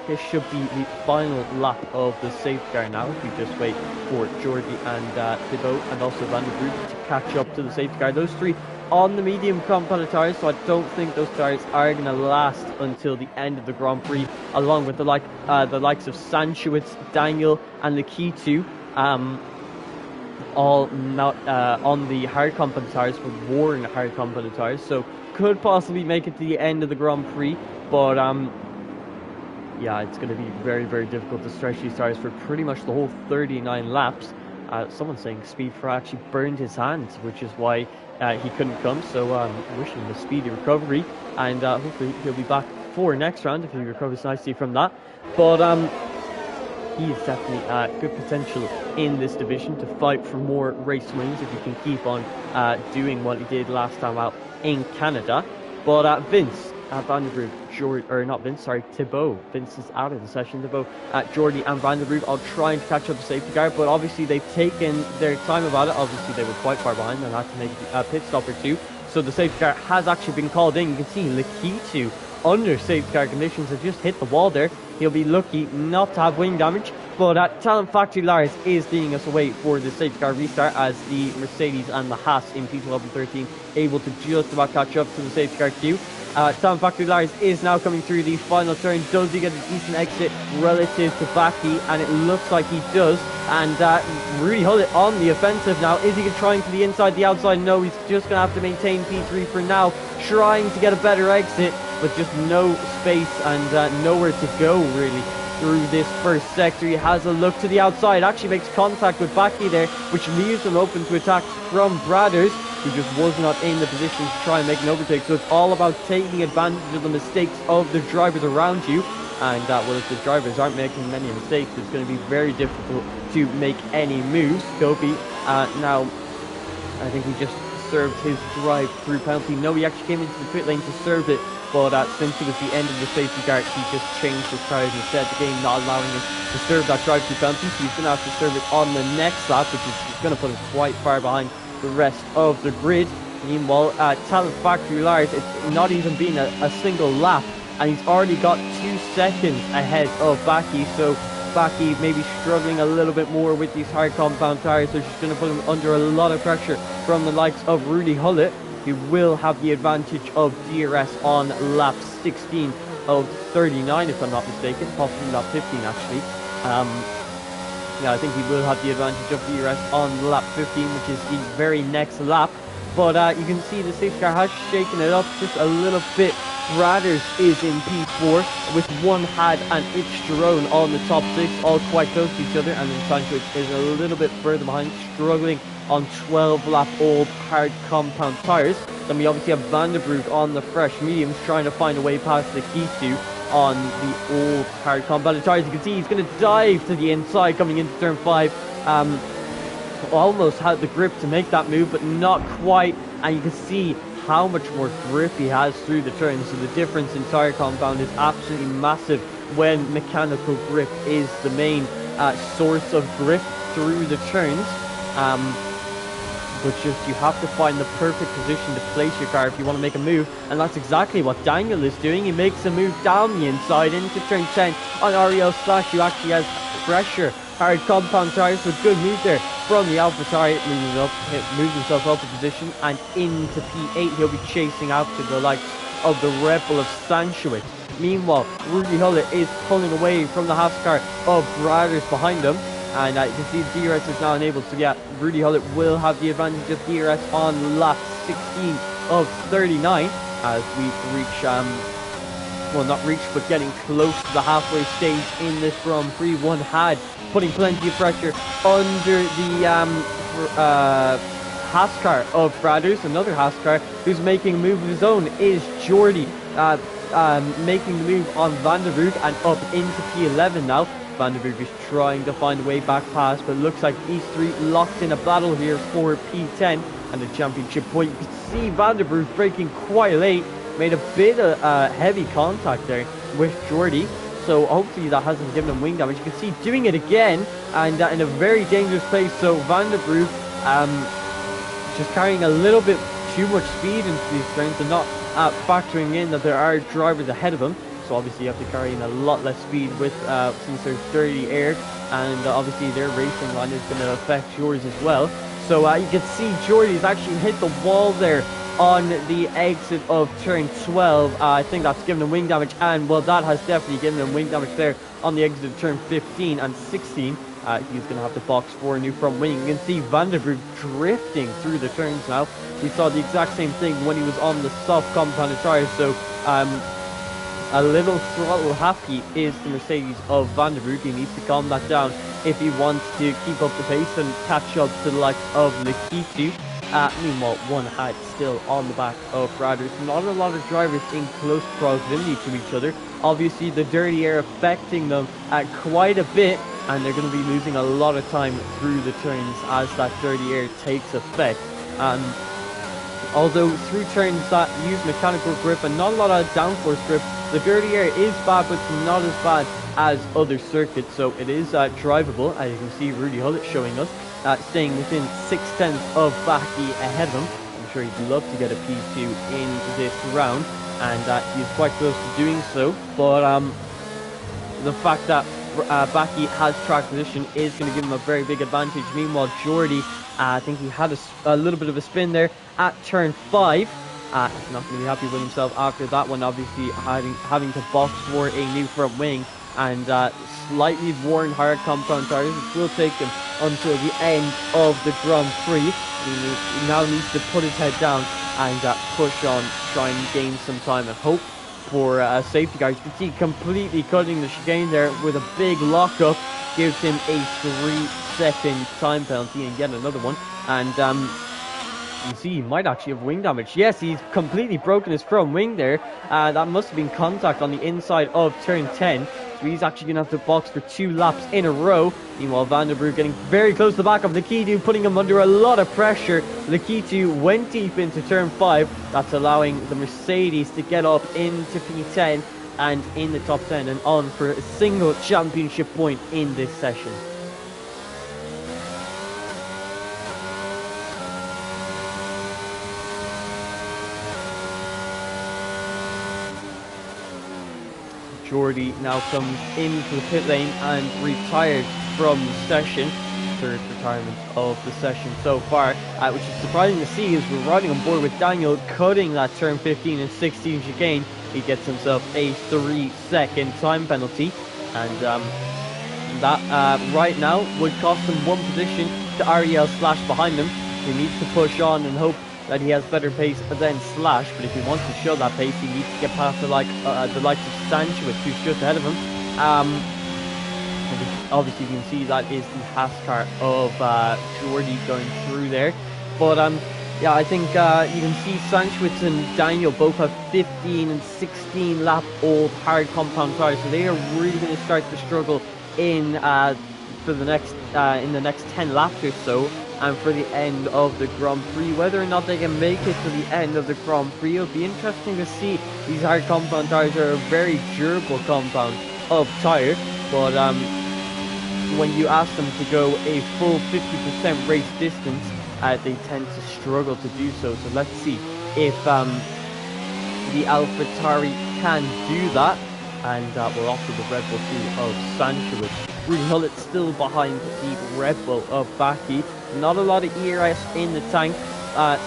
this should be the final lap of the safety car now. If we just wait for Jordi and Thibaut and also Van der Broek to catch up to the safety car. Those 3 on the medium compounded tyres, so I don't think those tyres are going to last until the end of the Grand Prix, along with the likes of Sanchowitz, Daniel and Lakitu, all not on the hard compounded tyres, but worn hard compounded tyres, so could possibly make it to the end of the Grand Prix, but yeah, it's going to be very, very difficult to stretch these tyres for pretty much the whole 39 laps. Someone's saying Speed for actually burned his hands, which is why he couldn't come. So wishing him a speedy recovery, and hopefully he'll be back for next round if he recovers nicely from that. But he is definitely good potential in this division to fight for more race wins if he can keep on doing what he did last time out in Canada. But Vince, Van der Broek, Thibaut. Vince is out of the session. Thibaut, Jordi and Van der Broek are trying to catch up the safety car, but obviously they've taken their time about it. Obviously they were quite far behind and had to make a pit stop or 2. So the safety car has actually been called in. You can see Lakitu under safety car conditions has just hit the wall there. He'll be lucky not to have wing damage. But Talent Factory Lars is leading us away for the safety car restart, as the Mercedes and the Haas in P12 and 13 able to just about catch up to the safety car queue. Talent Factory Lars is now coming through the final turn. Does he get a decent exit relative to Backy? And it looks like he does. And Rudy Hullett on the offensive now. Is he trying to the inside, the outside? No, he's just going to have to maintain P3 for now. Trying to get a better exit, but just no space and nowhere to go, really, through this first sector. He has a look to the outside, actually makes contact with Backy there, which leaves him open to attack from Brothers, who just was not in the position to try and make an overtake. So it's all about taking advantage of the mistakes of the drivers around you. And well, if the drivers aren't making many mistakes, it's going to be very difficult to make any moves. Kofi now, I think he just served his drive-through penalty. No, he actually came into the pit lane to serve it, but since it was the end of the safety car, he just changed his tyres instead. The game not allowing him to serve that drive-through penalty, so he's going to have to serve it on the next lap, which is going to put him quite far behind the rest of the grid. Meanwhile, Talent Factory Lars, it's not even been a single lap, and he's already got 2 seconds ahead of Backy, so Backy maybe struggling a little bit more with these hard compound tyres, so she's going to put him under a lot of pressure from the likes of Rudy Hullett, who will have the advantage of DRS on lap 16 of 39, if I'm not mistaken, possibly lap 15 actually. Yeah, I think he will have the advantage of DRS on lap 15, which is the very next lap. But you can see the safety car has shaken it up just a little bit Brothers is in P4 with one had and Itch on the top 6, all quite close to each other, and then Sankovic is a little bit further behind, struggling on 12-lap old hard compound tyres. Then we obviously have Vandenbroek on the fresh mediums, trying to find a way past the Kitu on the old hard compound tyres. You can see he's going to dive to the inside coming into turn 5. Almost had the grip to make that move, but not quite, and you can see how much more grip he has through the turns. So the difference in tire compound is absolutely massive when mechanical grip is the main source of grip through the turns. But just you have to find the perfect position to place your car if you want to make a move, and that's exactly what Daniel is doing. He makes a move down the inside into turn 10 on Ariel Slash, who actually has pressure. Hard compound tires, so good move there from the Alpha tire, moves himself up a position and into P8. He'll be chasing after the likes of the Rebel of Sanchowitz. Meanwhile, Rudy Hullett is pulling away from the Haas car of Brothers behind him, and you can see DRS is now enabled. So yeah, Rudy Hullett will have the advantage of DRS on lap 16 of 39 as we reach well, not reach, but getting close to the halfway stage in this Grand Prix. One had putting plenty of pressure under the Haas car of Brothers. Another Haas car who's making a move of his own is Jordy, making the move on Vandenbroek and up into P11 now. Vandenbroek is trying to find a way back past, but it looks like these three locked in a battle here for P10 and the championship point. You can see Vandenbroek breaking quite late, made a bit of heavy contact there with Jordy, so hopefully that hasn't given him wing damage. You can see doing it again, and in a very dangerous place. So Vandenbroek just carrying a little bit too much speed into these turns and not factoring in that there are drivers ahead of him. So obviously you have to carry in a lot less speed with since there's dirty air, and obviously their racing line is going to affect yours as well. So you can see Jordy's actually hit the wall there on the exit of turn 12. I think that's given him wing damage, and well, that has definitely given him wing damage there on the exit of turn 15 and 16. He's going to have to box for a new front wing. You can see Vandenbroek drifting through the turns now. We saw the exact same thing when he was on the soft compounded tires. So a little throttle happy is the Mercedes of Vandenbroek. He needs to calm that down if he wants to keep up the pace and catch up to the likes of Nikitu. Meanwhile, one had still on the back of Brothers. Not a lot of drivers in close proximity to each other. Obviously, the dirty air affecting them quite a bit, and they're going to be losing a lot of time through the turns as that dirty air takes effect. Although through turns that use mechanical grip and not a lot of downforce grip, the dirty air is bad, but it's not as bad as other circuits, so it is drivable. As you can see, Rudy Hullett showing us, staying within 6/10 of Baki ahead of him. I'm sure he'd love to get a P2 in this round, and he's quite close to doing so, but the fact that Baki has track position is going to give him a very big advantage. Meanwhile, Jordy, I think he had a little bit of a spin there at turn 5. He's not going to be happy with himself after that one, obviously having to box for a new front wing, and slightly worn hard compound tires, which will take him until the end of the Grand Prix. He now needs to put his head down and push on, try and gain some time and hope for a safety car. You can see completely cutting the chicane there with a big lockup, gives him a 3-second time penalty and yet another one. And you see he might actually have wing damage. Yes, he's completely broken his front wing there. That must have been contact on the inside of turn 10. So he's actually going to have to box for 2 laps in a row. Meanwhile, Vandenbroek getting very close to the back of Nikitu, putting him under a lot of pressure. Nikitu went deep into turn 5. That's allowing the Mercedes to get up into P10 and in the top 10 and on for a single championship point in this session. Jordy now comes into the pit lane and retired from the session. Third retirement of the session so far, which is surprising to see as we're riding on board with Daniel cutting that turn 15 and 16 chicane. He gets himself a 3-second time penalty, and that right now would cost him 1 position to Ariel Slash behind him. He needs to push on and hope that he has better pace than Slash, but if he wants to show that pace, he needs to get past the likes of Sanchez, who's just ahead of him. Obviously, you can see that is the Haas car of Jordy going through there. But yeah, I think you can see Sanchez and Daniel both have 15 and 16 lap old hard compound tires, so they are really going to start to struggle in for the next in the next 10 laps or so, and for the end of the Grand Prix. Whether or not they can make it to the end of the Grand Prix, it'll be interesting to see. These hard compound tires are a very durable compound of tire, but when you ask them to go a full 50% race distance, they tend to struggle to do so. So let's see if the AlphaTauri can do that, and well, also the Red Bull 2 of Sanchez. Rudy Hullet still behind the Red Bull of Baki. Not a lot of ERS in the tank.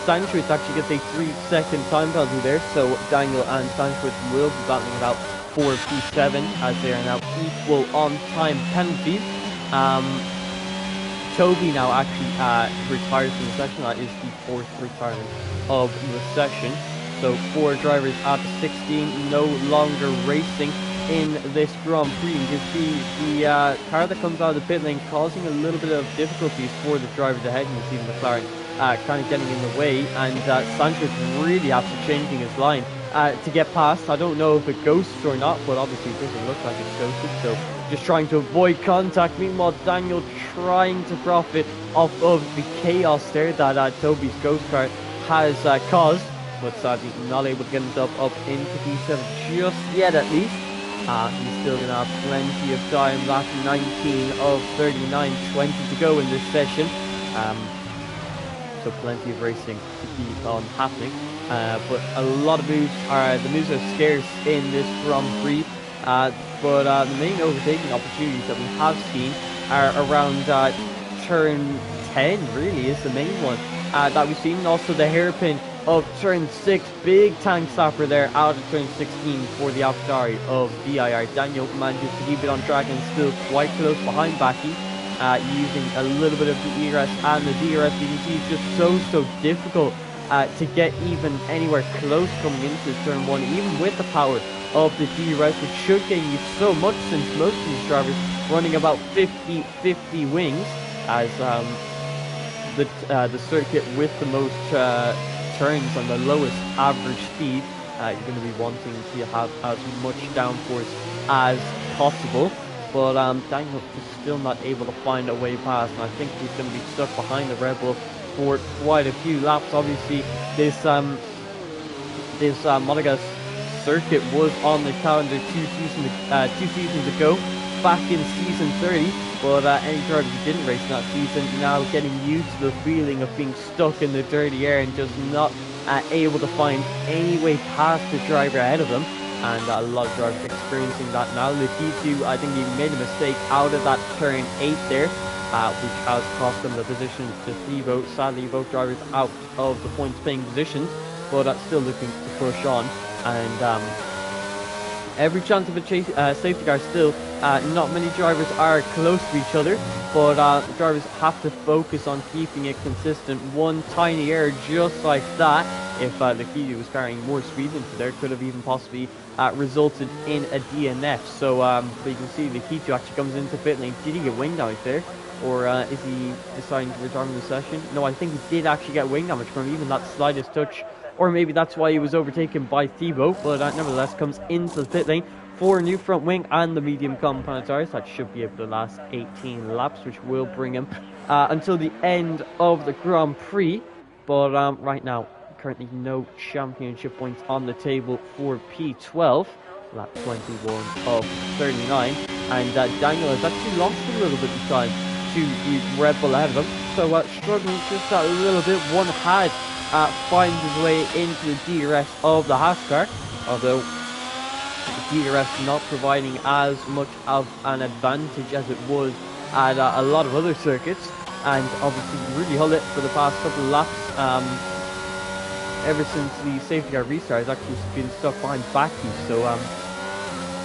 Sanchez actually gets a 3-second time penalty there, so Daniel and Sanchez will be battling it out for P7 as they are now equal on time penalties. Toby now actually retired from the session. That is the 4th retirement of the session. So 4 drivers at 16, no longer racing in this Grand Prix. You can see the car that comes out of the pit lane causing a little bit of difficulties for the drivers ahead. You can see the McLaren kind of getting in the way, and Sanchez really after changing his line to get past. I don't know if it ghosts or not, but obviously it doesn't look like it's ghosted, so just trying to avoid contact. Meanwhile, Daniel trying to profit off of the chaos there that Toby's ghost car has caused, but sadly not able to get himself up into P7 just yet at least. He's still going to have plenty of time, lap 19 of 39, 20 to go in this session. So plenty of racing to keep on happening. But a lot of moves are scarce in this Grand Prix. But the main overtaking opportunities that we have seen are around turn 10, really is the main one that we've seen. Also the hairpin of turn 6, big tank stopper there out of turn 16 for the AlphaTauri of VIR. Daniel manages to keep it on track and still quite close behind Baki, using a little bit of the ERS and the DRS. You can see it's just so difficult to get even anywhere close coming into turn 1, even with the power of the DRS, which should gain you so much, since most of these drivers running about 50-50 wings, as the circuit with the most turns and the lowest average speed. You're going to be wanting to have as much downforce as possible, but Daniel is still not able to find a way past, and I think he's going to be stuck behind the Red Bull for quite a few laps. Obviously this Monaco circuit was on the calendar two seasons ago, back in season 30, but any driver who didn't race that season now getting used to the feeling of being stuck in the dirty air and just not able to find any way past the driver ahead of them, and a lot of drivers experiencing that now. Lukitu, I think he made a mistake out of that turn 8 there, which has cost them the position to Thibaut. Sadly, both drivers out of the points paying positions, but still looking to push on, and every chance of a safety car still. Not many drivers are close to each other, but the drivers have to focus on keeping it consistent. One tiny error just like that, if Lukitu was carrying more speed into there, could have even possibly resulted in a DNF. So but you can see Lukitu actually comes into pit lane. Did he get wing damage there, or is he deciding to retire from the session? No, I think he did actually get wing damage from even that slightest touch, or maybe that's why he was overtaken by Thibaut, but nevertheless comes into the pit lane for a new front wing and the medium compound tires. That should be able to last 18 laps, which will bring him until the end of the Grand Prix. But right now, currently no championship points on the table for P12, lap 21 of 39, and Daniel has actually lost a little bit of time to the Red Bull ahead of him, so struggling just a little bit. One had finds his way into the DRS of the Haas car, although the DRS not providing as much of an advantage as it was at a lot of other circuits. And obviously Rudy Hullet for the past couple of laps, ever since the safety car restart, has actually been stuck behind Baki, so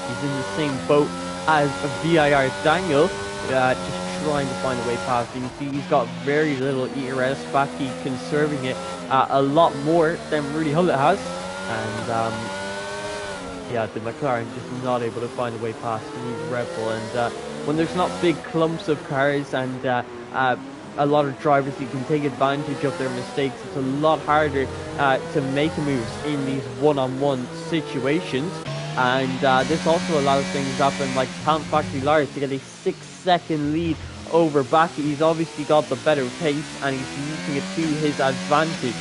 he's in the same boat as VIR Daniel, just trying to find a way past. You can see he's got very little ERS. Baki conserving it a lot more than Rudy Hullett has. And yeah, the McLaren just not able to find a way past the Red Bull. And when there's not big clumps of cars and a lot of drivers who can take advantage of their mistakes, it's a lot harder to make moves in these one-on-one situations. And this also allows things to happen like Talent Factory Lars to get a 6-second lead over Baki. He's obviously got the better pace and he's using it to his advantage.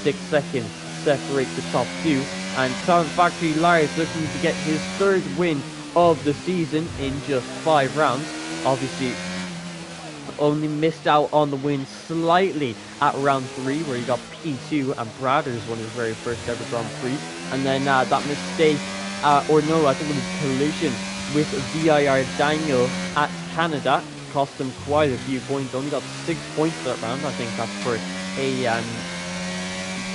6 seconds separate the top two. And Talent Factory Lars looking to get his third win of the season in just 5 rounds. Obviously only missed out on the win slightly at round 3 where he got P2 and Bradders won his very first ever Grand Prix. And then that mistake, or no, I think it was collision with VIR Daniel at Canada cost him quite a few points. Only got 6 points that round. I think that's for a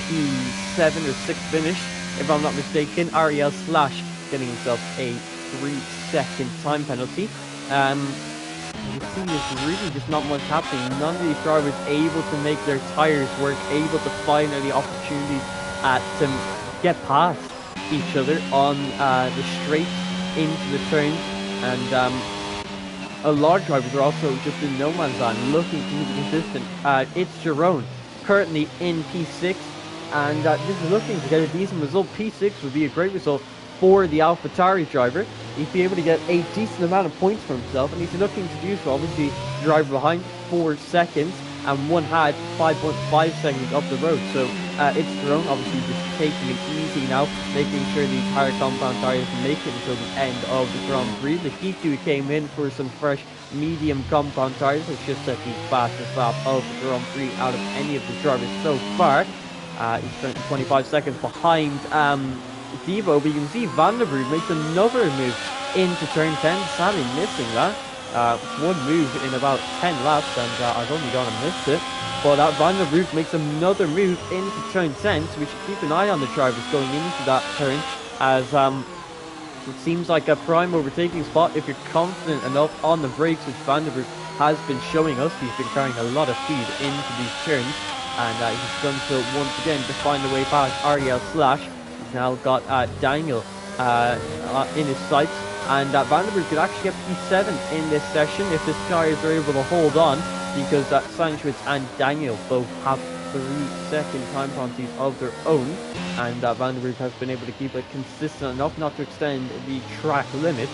P7 or 6 finish, if I'm not mistaken. Ariel Slash getting himself a 3-second time penalty. You can see there's really just not much happening. None of these drivers able to make their tires work, able to find any opportunities to get past each other on the straight into the turns. And a lot of drivers are also just in no man's land looking to be consistent. It's Jerome currently in P6, and this is looking to get a decent result. P6 would be a great result for the AlphaTauri driver. He'd be able to get a decent amount of points for himself, and he's looking to do so. Obviously, the driver behind 4 seconds, and one had 5.5 seconds up the road. So it's Jerome obviously just taking it easy now, making sure the entire compound tires make it until the end of the Grand Prix. The Hitu came in for some fresh medium compound tires, which just set the fastest lap of the Grand Prix out of any of the drivers so far. He's currently 25 seconds behind Devo, but you can see Vandenberg makes another move into turn 10, sadly missing that. One move in about 10 laps, and I've only gone and missed it. But Vandenberg makes another move into turn 10, so we should keep an eye on the drivers going into that turn, as it seems like a prime overtaking spot if you're confident enough on the brakes, which Vandenberg has been showing us. He's been carrying a lot of speed into these turns, and he's done so once again to find a way past Ariel Slash. He's now got Daniel in his sights, and Vandenberg could actually get P7 in this session if his tires are able to hold on, because Sanchowitz and Daniel both have 3-second time penalties of their own, and Vandenberg has been able to keep it consistent enough not to extend the track limit.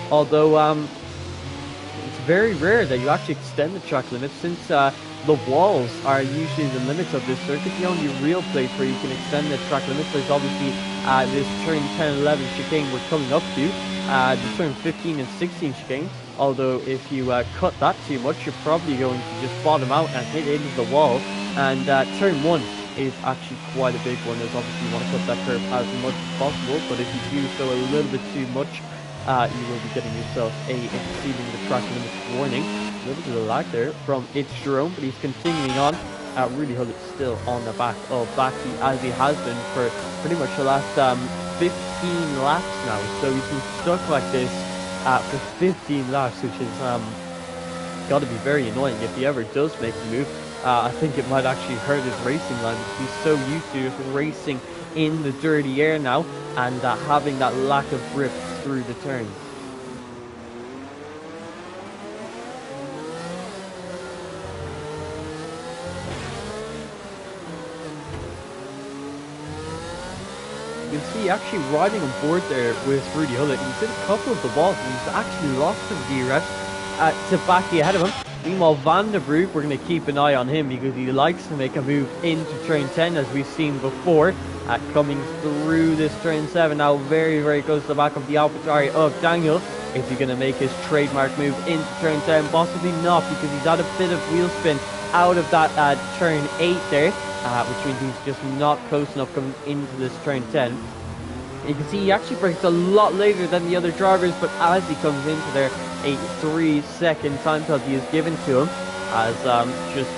Although it's very rare that you actually extend the track limit, since the walls are usually the limits of this circuit. The only real place where you can extend the track limits is obviously this turn 10, 11 chicane we're coming up to, the turn 15 and 16 chicane. Although if you cut that too much, you're probably going to just bottom out and hit into the wall. And turn 1 is actually quite a big one, as obviously you want to cut that curve as much as possible, but if you do so a little bit too much, you will be getting yourself a exceeding the track limits warning. A little bit of lag there from It's Jerome, but he's continuing on. Really Hullett's still on the back of Baki, as he has been for pretty much the last 15 laps now. So he's been stuck like this for 15 laps, which is got to be very annoying if he ever does make the move. I think it might actually hurt his racing line, because he's so used to just racing in the dirty air now, and having that lack of grip through the turns. You can see actually riding on board there with Rudy Hullett. He's hit a couple of the balls, and he's actually lost some DRS to Baki ahead of him. Meanwhile, Vandenberg, we're going to keep an eye on him, because he likes to make a move into turn 10, as we've seen before. Coming through this turn 7 now, very, very close to the back of the AlphaTauri of Daniel. Is he going to make his trademark move into turn 10? Possibly not, because he's had a bit of wheel spin out of that turn 8 there, which means he's just not close enough coming into this turn 10. You can see he actually breaks a lot later than the other drivers, but as he comes into there, a 3-second time penalty is given to him, as just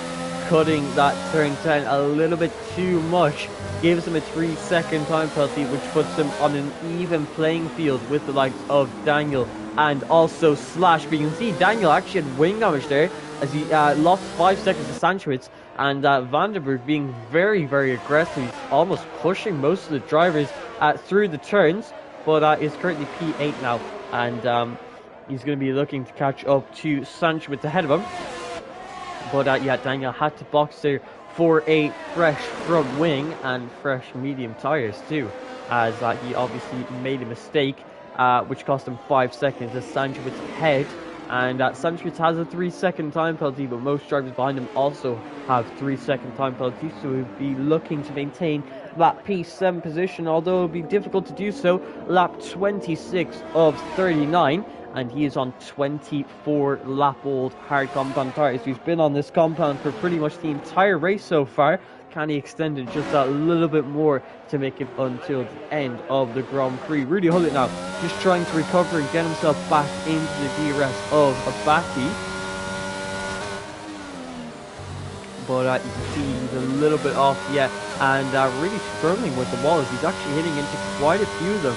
cutting that turn 10 a little bit too much gives him a 3-second time penalty, which puts him on an even playing field with the likes of Daniel and also Slash. But you can see Daniel actually had wing damage there, as he lost 5 seconds to Sanchowitz, and Vandenberg being very, very aggressive. He's almost pushing most of the drivers through the turns, but is currently P8 now, and he's going to be looking to catch up to Sanchowitz ahead of him. But yeah, Daniel had to box there for a fresh front wing and fresh medium tyres too, as he obviously made a mistake, which cost him 5 seconds as Sanchowitz ahead. And Sanchowitz has a 3-second time penalty, but most drivers behind him also have 3-second time penalties, so he'll be looking to maintain that P7 position, although it'll be difficult to do so. Lap 26 of 39, and he is on 24 lap old hard compound tyres. He's been on this compound for pretty much the entire race so far. Can he extend it just a little bit more to make it until the end of the Grand Prix? Rudy Hullet now just trying to recover and get himself back into the DRS of Abati. But you can see he's a little bit off yet, and really struggling with the walls. He's actually hitting into quite a few of them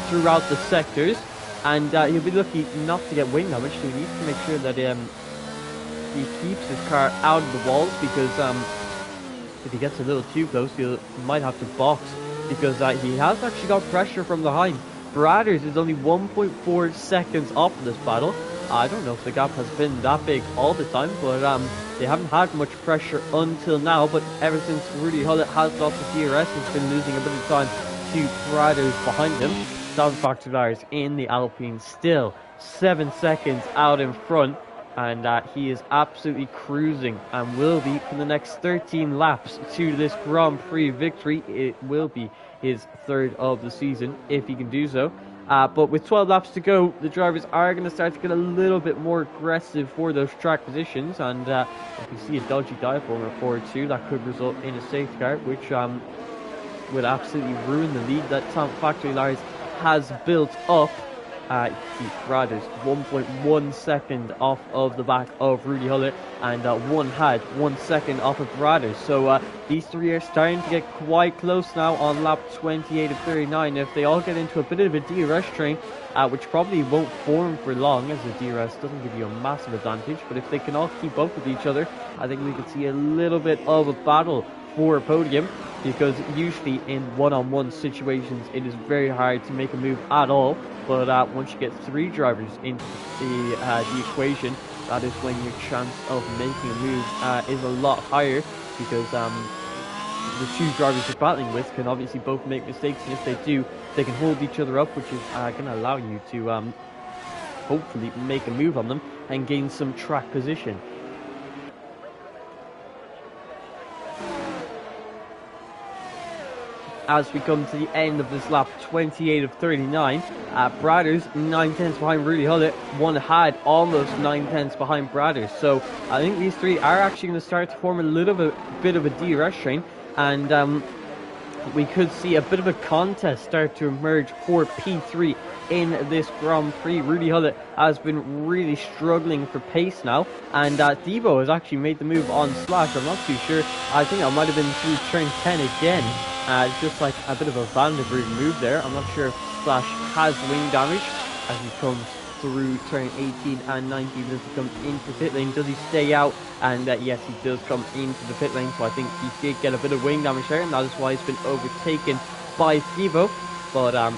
throughout the sectors, and he'll be lucky not to get wing damage, so he needs to make sure that he keeps his car out of the walls, because if he gets a little too close, he might have to box, because he has actually got pressure from behind. Bradders is only 1.4 seconds off of this battle. I don't know if the gap has been that big all the time, but they haven't had much pressure until now. But ever since Rudy Hullet has lost the DRS, he's been losing a bit of time to Bradders behind him. Down Factor Lars in the Alpine, still 7 seconds out in front. And he is absolutely cruising, and will be for the next 13 laps to this Grand Prix victory. It will be his third of the season if he can do so. But with 12 laps to go, the drivers are going to start to get a little bit more aggressive for those track positions. And if you see a dodgy dive-bomber forward too, that could result in a safety car, which would absolutely ruin the lead that Tom Factory Lars has built up. Bradders 1.1 second off of the back of Rudy Hullet, and 1 second off of Bradders. So these three are starting to get quite close now on lap 28 of 39. If they all get into a bit of a DRS train, which probably won't form for long, as the DRS doesn't give you a massive advantage, but if they can all keep up with each other, I think we could see a little bit of a battle for a podium, because usually in one-on-one situations it is very hard to make a move at all. But once you get three drivers into the equation, that is when your chance of making a move is a lot higher, because the two drivers you're battling with can obviously both make mistakes, and if they do, they can hold each other up, which is going to allow you to hopefully make a move on them and gain some track position. As we come to the end of this lap 28 of 39, Bradders 9 tenths behind Rudy Hullet, one had almost 9 tenths behind Bradders. So I think these three are actually going to start to form a little bit of a DRS train, and we could see a bit of a contest start to emerge for P3 in this Grand Prix. Rudy Hullet has been really struggling for pace now, and Debo has actually made the move on Slash. I'm not too sure. I think I might have been through turn 10 again. Just like a bit of a Vandenberg move there. I'm not sure if Slash has wing damage as he comes through turn 18 and 19. Does he come into the pit lane? Does he stay out? And yes, he does come into the pit lane. So I think he did get a bit of wing damage there, and that is why he's been overtaken by Thibaut. But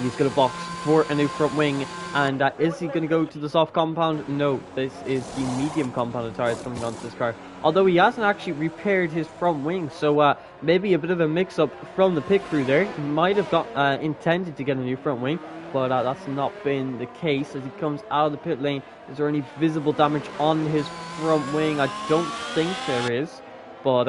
he's going to box for a new front wing. And is he going to go to the soft compound? No, this is the medium compound tyres coming onto this car. Although he hasn't actually repaired his front wing, so maybe a bit of a mix-up from the pit crew there. He might have got intended to get a new front wing, but that's not been the case. As he comes out of the pit lane, is there any visible damage on his front wing? I don't think there is, but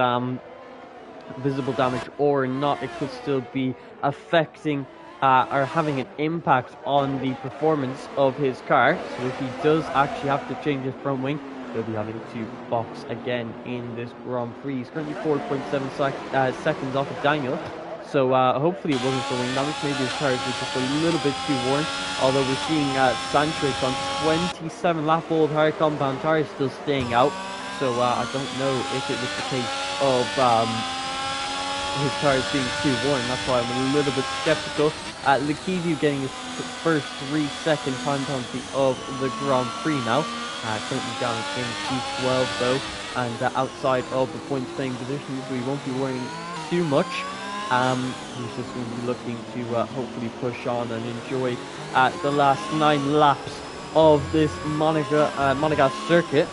visible damage or not, it could still be affecting are having an impact on the performance of his car. So if he does actually have to change his front wing, he'll be having to box again in this Grand Prix. He's currently 4.7 seconds off of Daniel. So hopefully it wasn't for wing damage. Maybe his tires were just a little bit too worn. Although we're seeing Sanchez on 27 lap old hard compound tires still staying out. So I don't know if it was the case of his tires being too worn. That's why I'm a little bit skeptical. Lecavio getting his first 3-second time penalty of the Grand Prix now. Currently down in P12 though, and outside of the points playing position, so he won't be worrying too much. He's just going to be looking to hopefully push on and enjoy the last 9 laps of this Monaco circuit.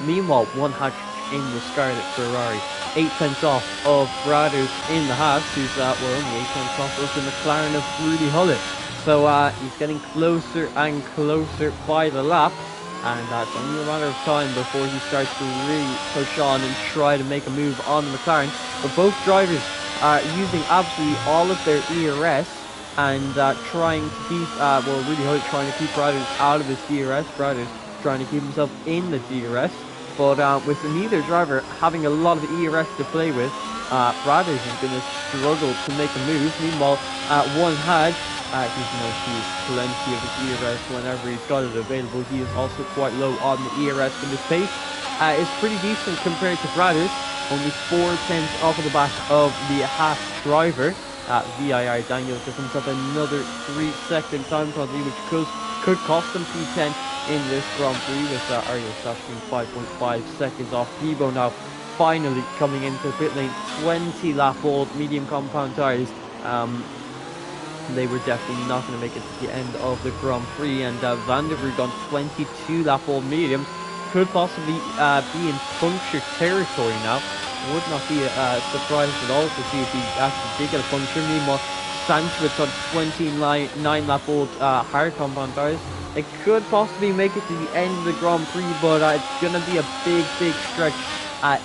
Meanwhile, one hatch in the Scarlet Ferrari, 8 tenths off of Brothers in the Haas, who's only 8 tenths off of the McLaren of Rudy Hullett. So he's getting closer and closer by the lap, and it's only a matter of time before he starts to really push on and try to make a move on the McLaren. But both drivers are using absolutely all of their ERS and trying to keep, Rudy Hullett trying to keep Brothers out of his DRS, Brothers trying to keep himself in the DRS. But with neither driver having a lot of ERS to play with, Brothers is going to struggle to make a move. Meanwhile, one had, he's going to use plenty of his ERS whenever he's got it available. He is also quite low on the ERS, but his pace is pretty decent compared to Brothers. Only 4 tenths off of the back of the Haas driver. VIR Daniel gives himself another 3-second time penalty, which could cost him P10 in this Grand Prix, with Ariel Sash being 5.5 seconds off. Thibaut now finally coming into pit lane. 20 lap old medium compound tyres. They were definitely not going to make it to the end of the Grand Prix, and Van der Broek on 22 lap old mediums could possibly be in puncture territory now. Would not be surprised at all to see if he actually did get a puncture. Meanwhile, Sanchez on 29 lap old hard compound tyres. It could possibly make it to the end of the Grand Prix, but it's going to be a big stretch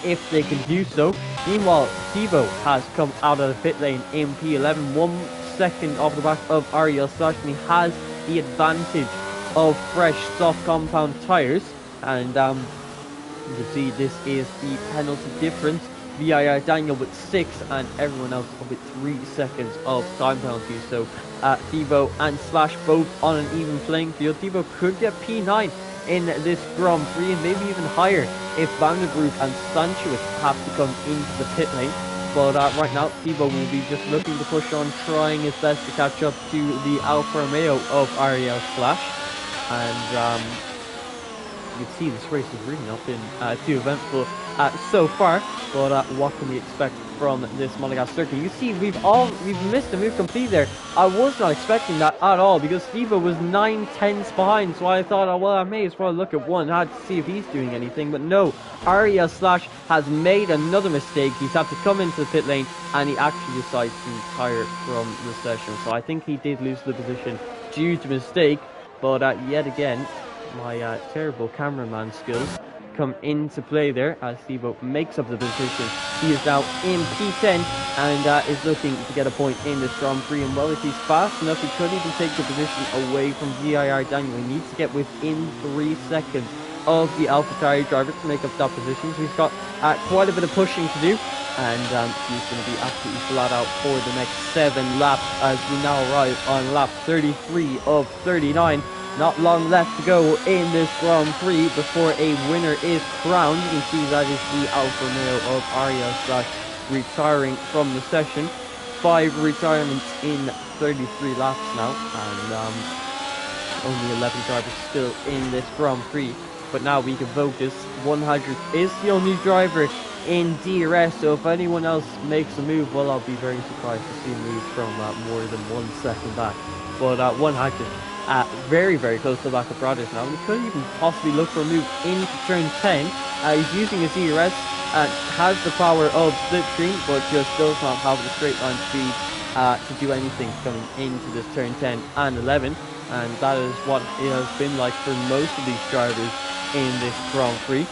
if they can do so. Meanwhile, Thibaut has come out of the pit lane in P11, 1 second off the back of Ariel Sash, and he has the advantage of fresh soft compound tyres. And you can see this is the penalty difference. VIR Daniel with 6 and everyone else with 3 seconds of time penalty. So Thibaut and Slash both on an even playing field. Thibaut could get P9 in this Grand Prix, and maybe even higher if Van der Broek and Sanchez have to come into the pit lane. But right now, Thibaut will be just looking to push on, trying his best to catch up to the Alfa Romeo of Ariel Slash. And you can see this race has really not been too eventful so far. But what can we expect from this Monaco circuit? You can see we've missed a move complete there. I was not expecting that at all, because Thibaut was 9 tenths behind. So I thought, oh, well, I may as well look at one had to see if he's doing anything. But no, Ariel Slash has made another mistake. He's had to come into the pit lane, and he actually decides to retire from the session. So I think he did lose the position due to mistake. But yet again, my terrible cameraman skills come into play there as Thibaut makes up the position. He is now in P10 and is looking to get a point in this Grand Prix. And well, if he's fast enough, he could even take the position away from VIR Daniel. He needs to get within 3 seconds of the AlphaTauri driver to make up that position. So he's got quite a bit of pushing to do, and he's going to be absolutely flat out for the next 7 laps as we now arrive on lap 33 of 39. Not long left to go in this Grand Prix before a winner is crowned. You can see that is the Alfa Romeo of Ariel Slash retiring from the session. 5 retirements in 33 laps now, and only 11 drivers still in this Grand Prix. But now we can focus. 100 is the only driver in DRS, so if anyone else makes a move, well, I'll be very surprised to see a move from more than 1 second back. But 100 very close to the back of Brothers now. We could even possibly look for a move into turn 10. He's using his ERS, has the power of slipstream, but just does not have the straight line speed to do anything coming into this turn 10 and 11. And that is what it has been like for most of these drivers in this Grand Prix.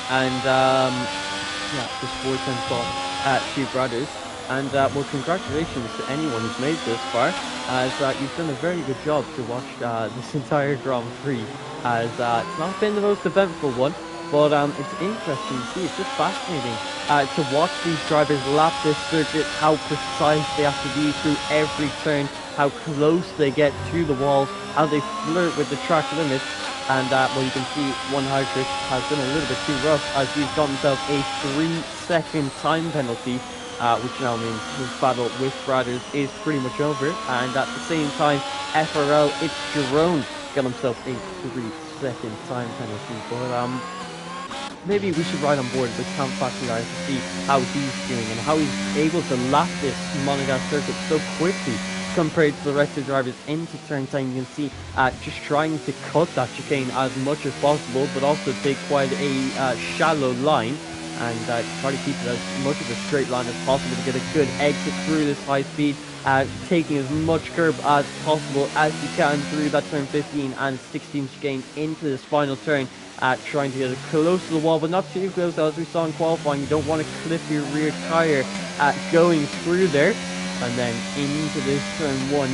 And yeah, just 4 tenths off 2 Brothers. And well, congratulations to anyone who's made this far, as you've done a very good job to watch this entire Grand Prix, as it's not been the most eventful one, but it's interesting to see. It's just fascinating to watch these drivers lap this circuit, how precise they have to be through every turn, how close they get to the walls, how they flirt with the track limits. And well, you can see one Heydrich has been a little bit too rough as he's got himself a 3-second time penalty, which now means his battle with Brothers is pretty much over. And at the same time, FRL, it's Jerome got himself a 3-second time penalty. But maybe we should ride on board with Count Factory to see how he's doing and how he's able to lap this Monaco circuit so quickly compared to the rest of the drivers into turn 10. You can see just trying to cut that chicane as much as possible, but also take quite a shallow line and try to keep it as much of a straight line as possible to get a good exit through this high speed, taking as much curb as possible as you can through that turn 15 and 16 chicane into this final turn. Trying to get it close to the wall, but not too close. As we saw in qualifying, you don't want to clip your rear tire going through there. And then into this turn 1,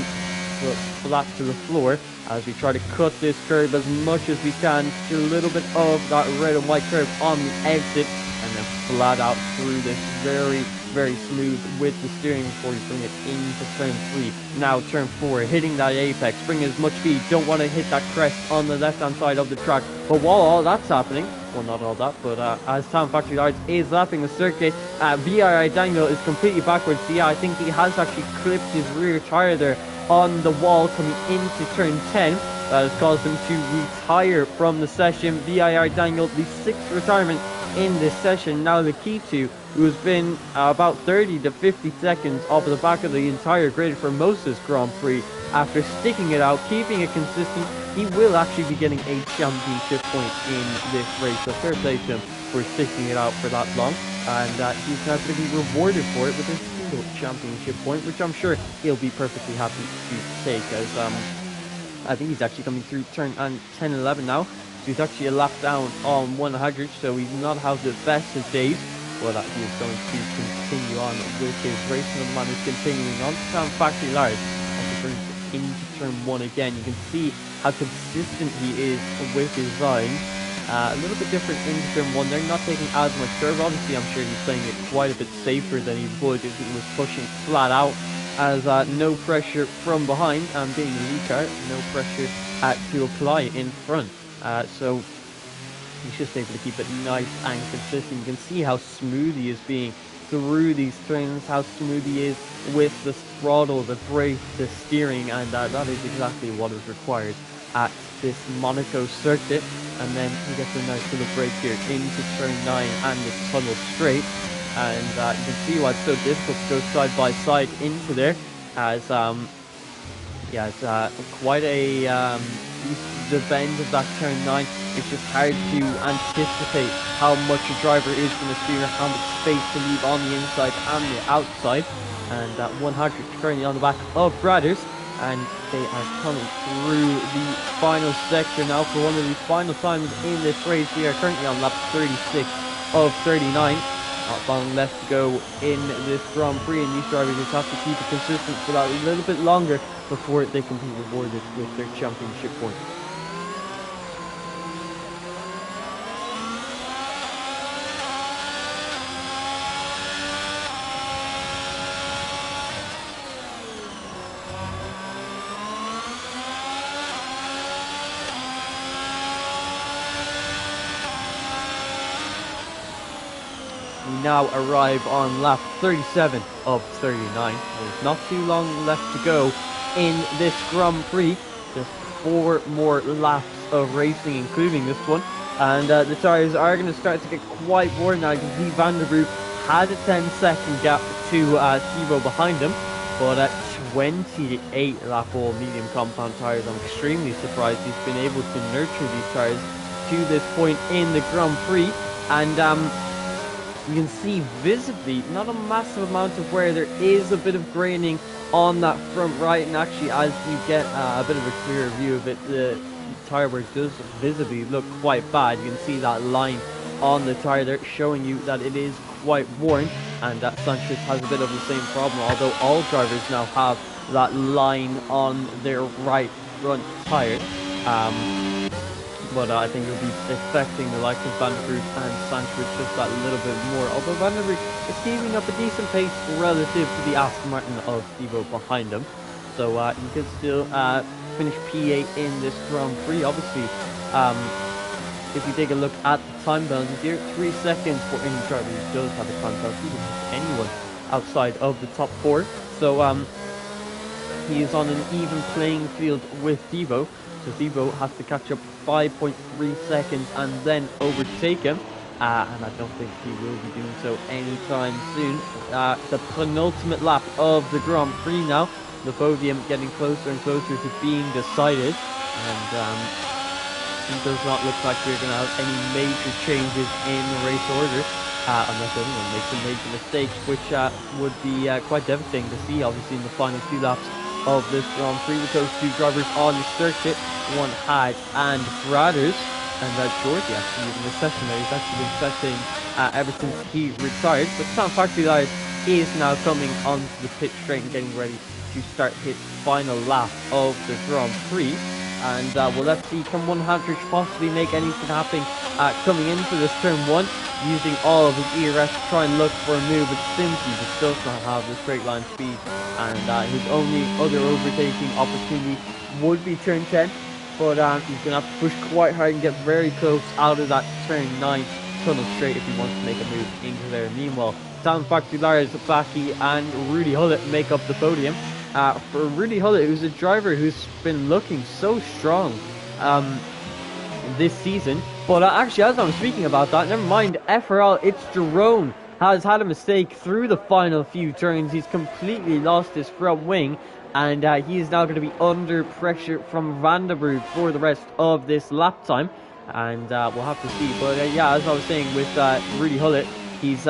flat to the floor as we try to cut this curb as much as we can. Just a little bit of that red and white curb on the exit, and then flat out through this very smooth with the steering before you bring it into turn 3. Now turn 4, hitting that apex, bring as much speed. Don't want to hit that crest on the left hand side of the track. But while all that's happening, well, not all that, but as Town Factory Lights is lapping the circuit, VII Daniel is completely backwards. So yeah, I think he has actually clipped his rear tire there on the wall coming into turn 10. That has caused him to retire from the session. VII Daniel, the 6th retirement in this session. Now Lakitu, who has been about 30 to 50 seconds off of the back of the entire grid for most of this Grand Prix, after sticking it out, keeping it consistent, he will actually be getting a championship point in this race. So fair play to him for sticking it out for that long, and he's now going to be rewarded for it with a single championship point, which I'm sure he'll be perfectly happy to take, as I think he's actually coming through turn 10-11 now. So he's actually a lap down on 100, so he's not had the best of days, but he is going to continue on with his race, and the man is continuing on to Town Factory Large as he brings it into turn 1 again. You can see how consistent he is with his line. A little bit different into turn 1. They're not taking as much curve. Obviously, I'm sure he's playing it quite a bit safer than he would if he was pushing flat out, as no pressure from behind, and being a lead car, no pressure to apply in front. So he's just able to keep it nice and consistent. You can see how smooth he is being through these turns, how smooth he is with the throttle, the brake, the steering, and that is exactly what is required at this Monaco circuit. And then he gets a nice little break here into turn 9 and the tunnel straight, and you can see why it's so difficult to go side by side into there, as it's quite a the bend of that turn 9. It's just hard to anticipate how much a driver is going to steer, how much space to leave on the inside and the outside. And 100 currently on the back of Brothers, and they are coming through the final section now for one of the final times in this race. We are currently on lap 36 of 39. Not long left to go in this Grand Prix, and these drivers just have to keep it consistent for that a little bit longer before they can be rewarded with their championship point. We now arrive on lap 37 of 39. There's not too long left to go in this Grand Prix. Just 4 more laps of racing, including this one. And the tyres are going to start to get quite worn now. You can see Van der Broek had a 10-second gap to Thibaut behind him, but at 28 lap all medium compound tyres, I'm extremely surprised he's been able to nurture these tyres to this point in the Grand Prix. And you can see visibly not a massive amount of wear. There is a bit of graining on that front right, and actually as you get a bit of a clearer view of it, the tyre wear does visibly look quite bad. You can see that line on the tyre there showing you that it is quite worn, and that Sanchez has a bit of the same problem, although all drivers now have that line on their right front tyre. But I think it'll be affecting the likes of Van der Broek and Sanchez just that little bit more. Although Van der Broek is keeping up a decent pace relative to the Aston Martin of Thibaut behind him. So he could still finish P8 in this Grand Prix. Obviously, Um, if you take a look at the time penalties here, 3 seconds for any driver who does have a time penalty, which is anyone outside of the top 4. So he is on an even playing field with Thibaut. So Thibaut has to catch up 5.3 seconds and then overtake him. And I don't think he will be doing so anytime soon. The penultimate lap of the Grand Prix now. The podium getting closer and closer to being decided. And it does not look like we're going to have any major changes in the race order. Unless anyone makes a major mistake, which would be quite devastating to see, obviously, in the final 2 laps of this Grand Prix with those 2 drivers on the circuit, one Had and Brothers, and Georgie actually even the session there. He's actually been sessioning ever since he retired. But Tom Factory Liars is now coming onto the pit straight and getting ready to start his final lap of the Grand Prix. And well, let's see, can one Hadrich possibly make anything happen coming into this turn 1, using all of his ERS to try and look for a move, but simply just does not have the straight line speed. And his only other overtaking opportunity would be turn 10, but he's going to have to push quite hard and get very close out of that turn 9 tunnel straight if he wants to make a move into there. Meanwhile, Talon Factory Lars, Baki and Rudy Hullett make up the podium. For Rudy Hullett, who's a driver who's been looking so strong this season. But actually, as I'm speaking about that, never mind, FRL, it's Jerome has had a mistake through the final few turns. He's completely lost his front wing, and he is now going to be under pressure from Vandenberg for the rest of this lap time. And we'll have to see. But yeah, as I was saying with Rudy Hullett, he's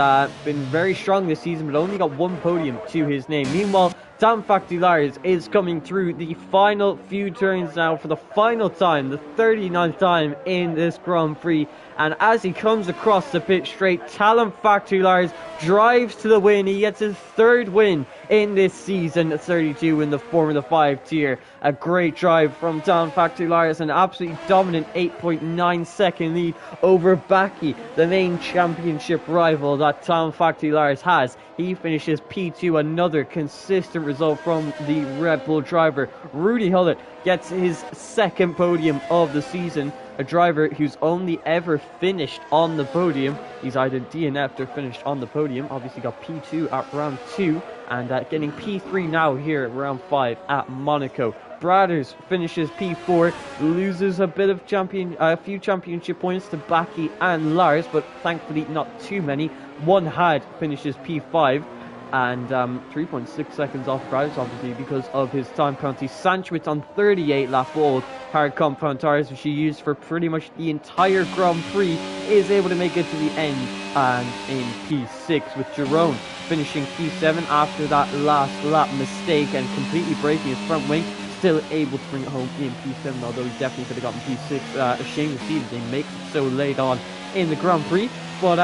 been very strong this season, but only got 1 podium to his name. Meanwhile, Tam Factory Lars is coming through the final few turns now for the final time, the 39th time in this Grand Prix. And as he comes across the pit straight, Talon Factory Lars drives to the win. He gets his 3rd win in this season, 32 in the Formula 5 tier. A great drive from Talon Factory Lars, an absolutely dominant 8.9 second lead over Baki, the main championship rival that Talon Factory Lars has. He finishes P2, another consistent result from the Red Bull driver. Rudy Hullett gets his 2nd podium of the season. A driver who's only ever finished on the podium. He's either DNF'd or finished on the podium. Obviously got P2 at round 2 and getting P3 now here at round 5 at Monaco. Brothers finishes P4, loses a bit of few championship points to Baki and Lars, but thankfully not too many. One Had finishes P5. And 3.6 seconds off Brothers, obviously, because of his time penalty. Sanchowitz on 38 lap old hard compound tires, which he used for pretty much the entire Grand Prix, is able to make it to the end and in P6, with Jerome finishing P7 after that last lap mistake and completely breaking his front wing. Still able to bring it home in P7, although he definitely could have gotten P6. A shame to see that they make it so late on in the Grand Prix, but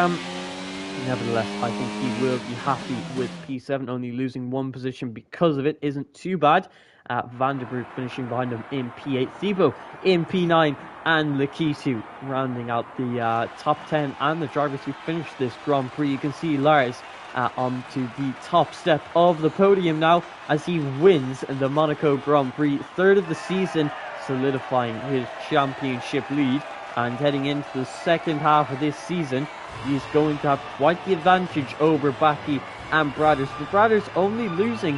nevertheless, I think he will be happy with P7. Only losing 1 position because of it isn't too bad. Vandenberg finishing behind him in P8. Thibaut in P9 and Lakitu rounding out the top 10 and the drivers who finished this Grand Prix. You can see Lars onto the top step of the podium now as he wins the Monaco Grand Prix, 3rd of the season, solidifying his championship lead. And heading into the second half of this season, he's going to have quite the advantage over Baki and Brothers. The Brothers only losing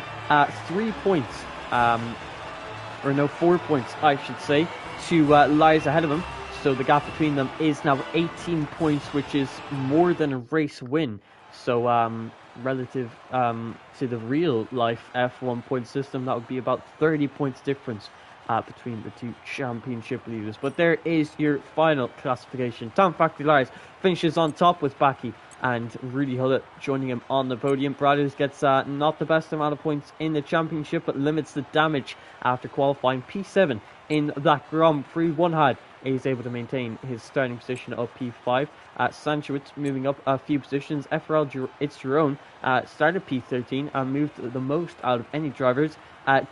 3 points, or no, 4 points, I should say, to Lars ahead of him. So the gap between them is now 18 points, which is more than a race win. So relative to the real life F1 point system, that would be about 30 points difference between the 2 championship leaders. But there is your final classification. Tom Factory Lars finishes on top with Baki and Rudy Hullett joining him on the podium. Brothers gets not the best amount of points in the championship, but limits the damage after qualifying P7 in that Grand Prix. One Had is able to maintain his starting position of P5. Sanchowitz moving up a few positions. FRL, it's Jerome, started P13 and moved the most out of any drivers.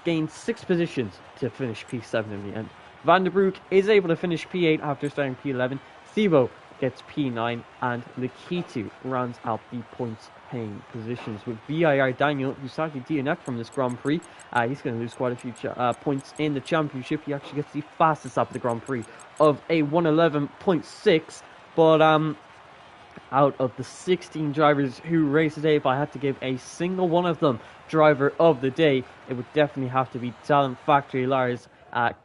Gained 6 positions to finish P7 in the end. Vandenberg is able to finish P8 after starting P11. Thibaut gets P9, and Lakitu rounds out the points paying positions. With VIR Daniel, who's sadly DNF from this Grand Prix, he's going to lose quite a few points in the championship. He actually gets the fastest lap of the Grand Prix of a 111.6, but out of the 16 drivers who raced today, if I had to give a single one of them driver of the day, it would definitely have to be Talent Factory Lars.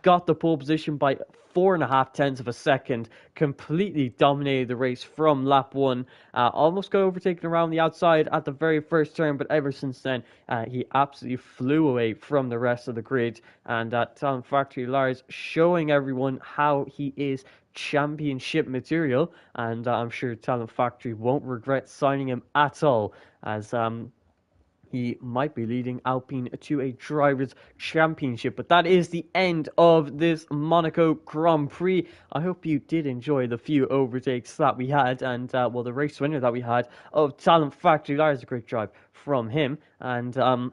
Got the pole position by 4.5 tenths of a second, completely dominated the race from lap 1, almost got overtaken around the outside at the very first turn, but ever since then he absolutely flew away from the rest of the grid. And Talent Factory Lars showing everyone how he is championship material, and I'm sure Talent Factory won't regret signing him at all, as he might be leading Alpine to a drivers' championship. But that is the end of this Monaco Grand Prix. I hope you did enjoy the few overtakes that we had, and well, the race winner that we had of Talent Factory. That is a great drive from him, and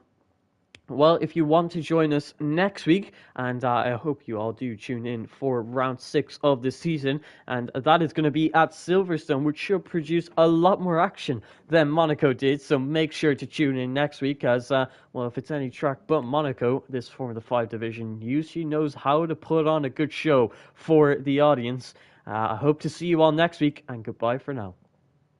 well, if you want to join us next week, and I hope you all do tune in for round 6 of the season, and that is going to be at Silverstone, which should produce a lot more action than Monaco did. So make sure to tune in next week, as well, if it's any track but Monaco, this Formula 5 division usually knows how to put on a good show for the audience. I hope to see you all next week, and goodbye for now.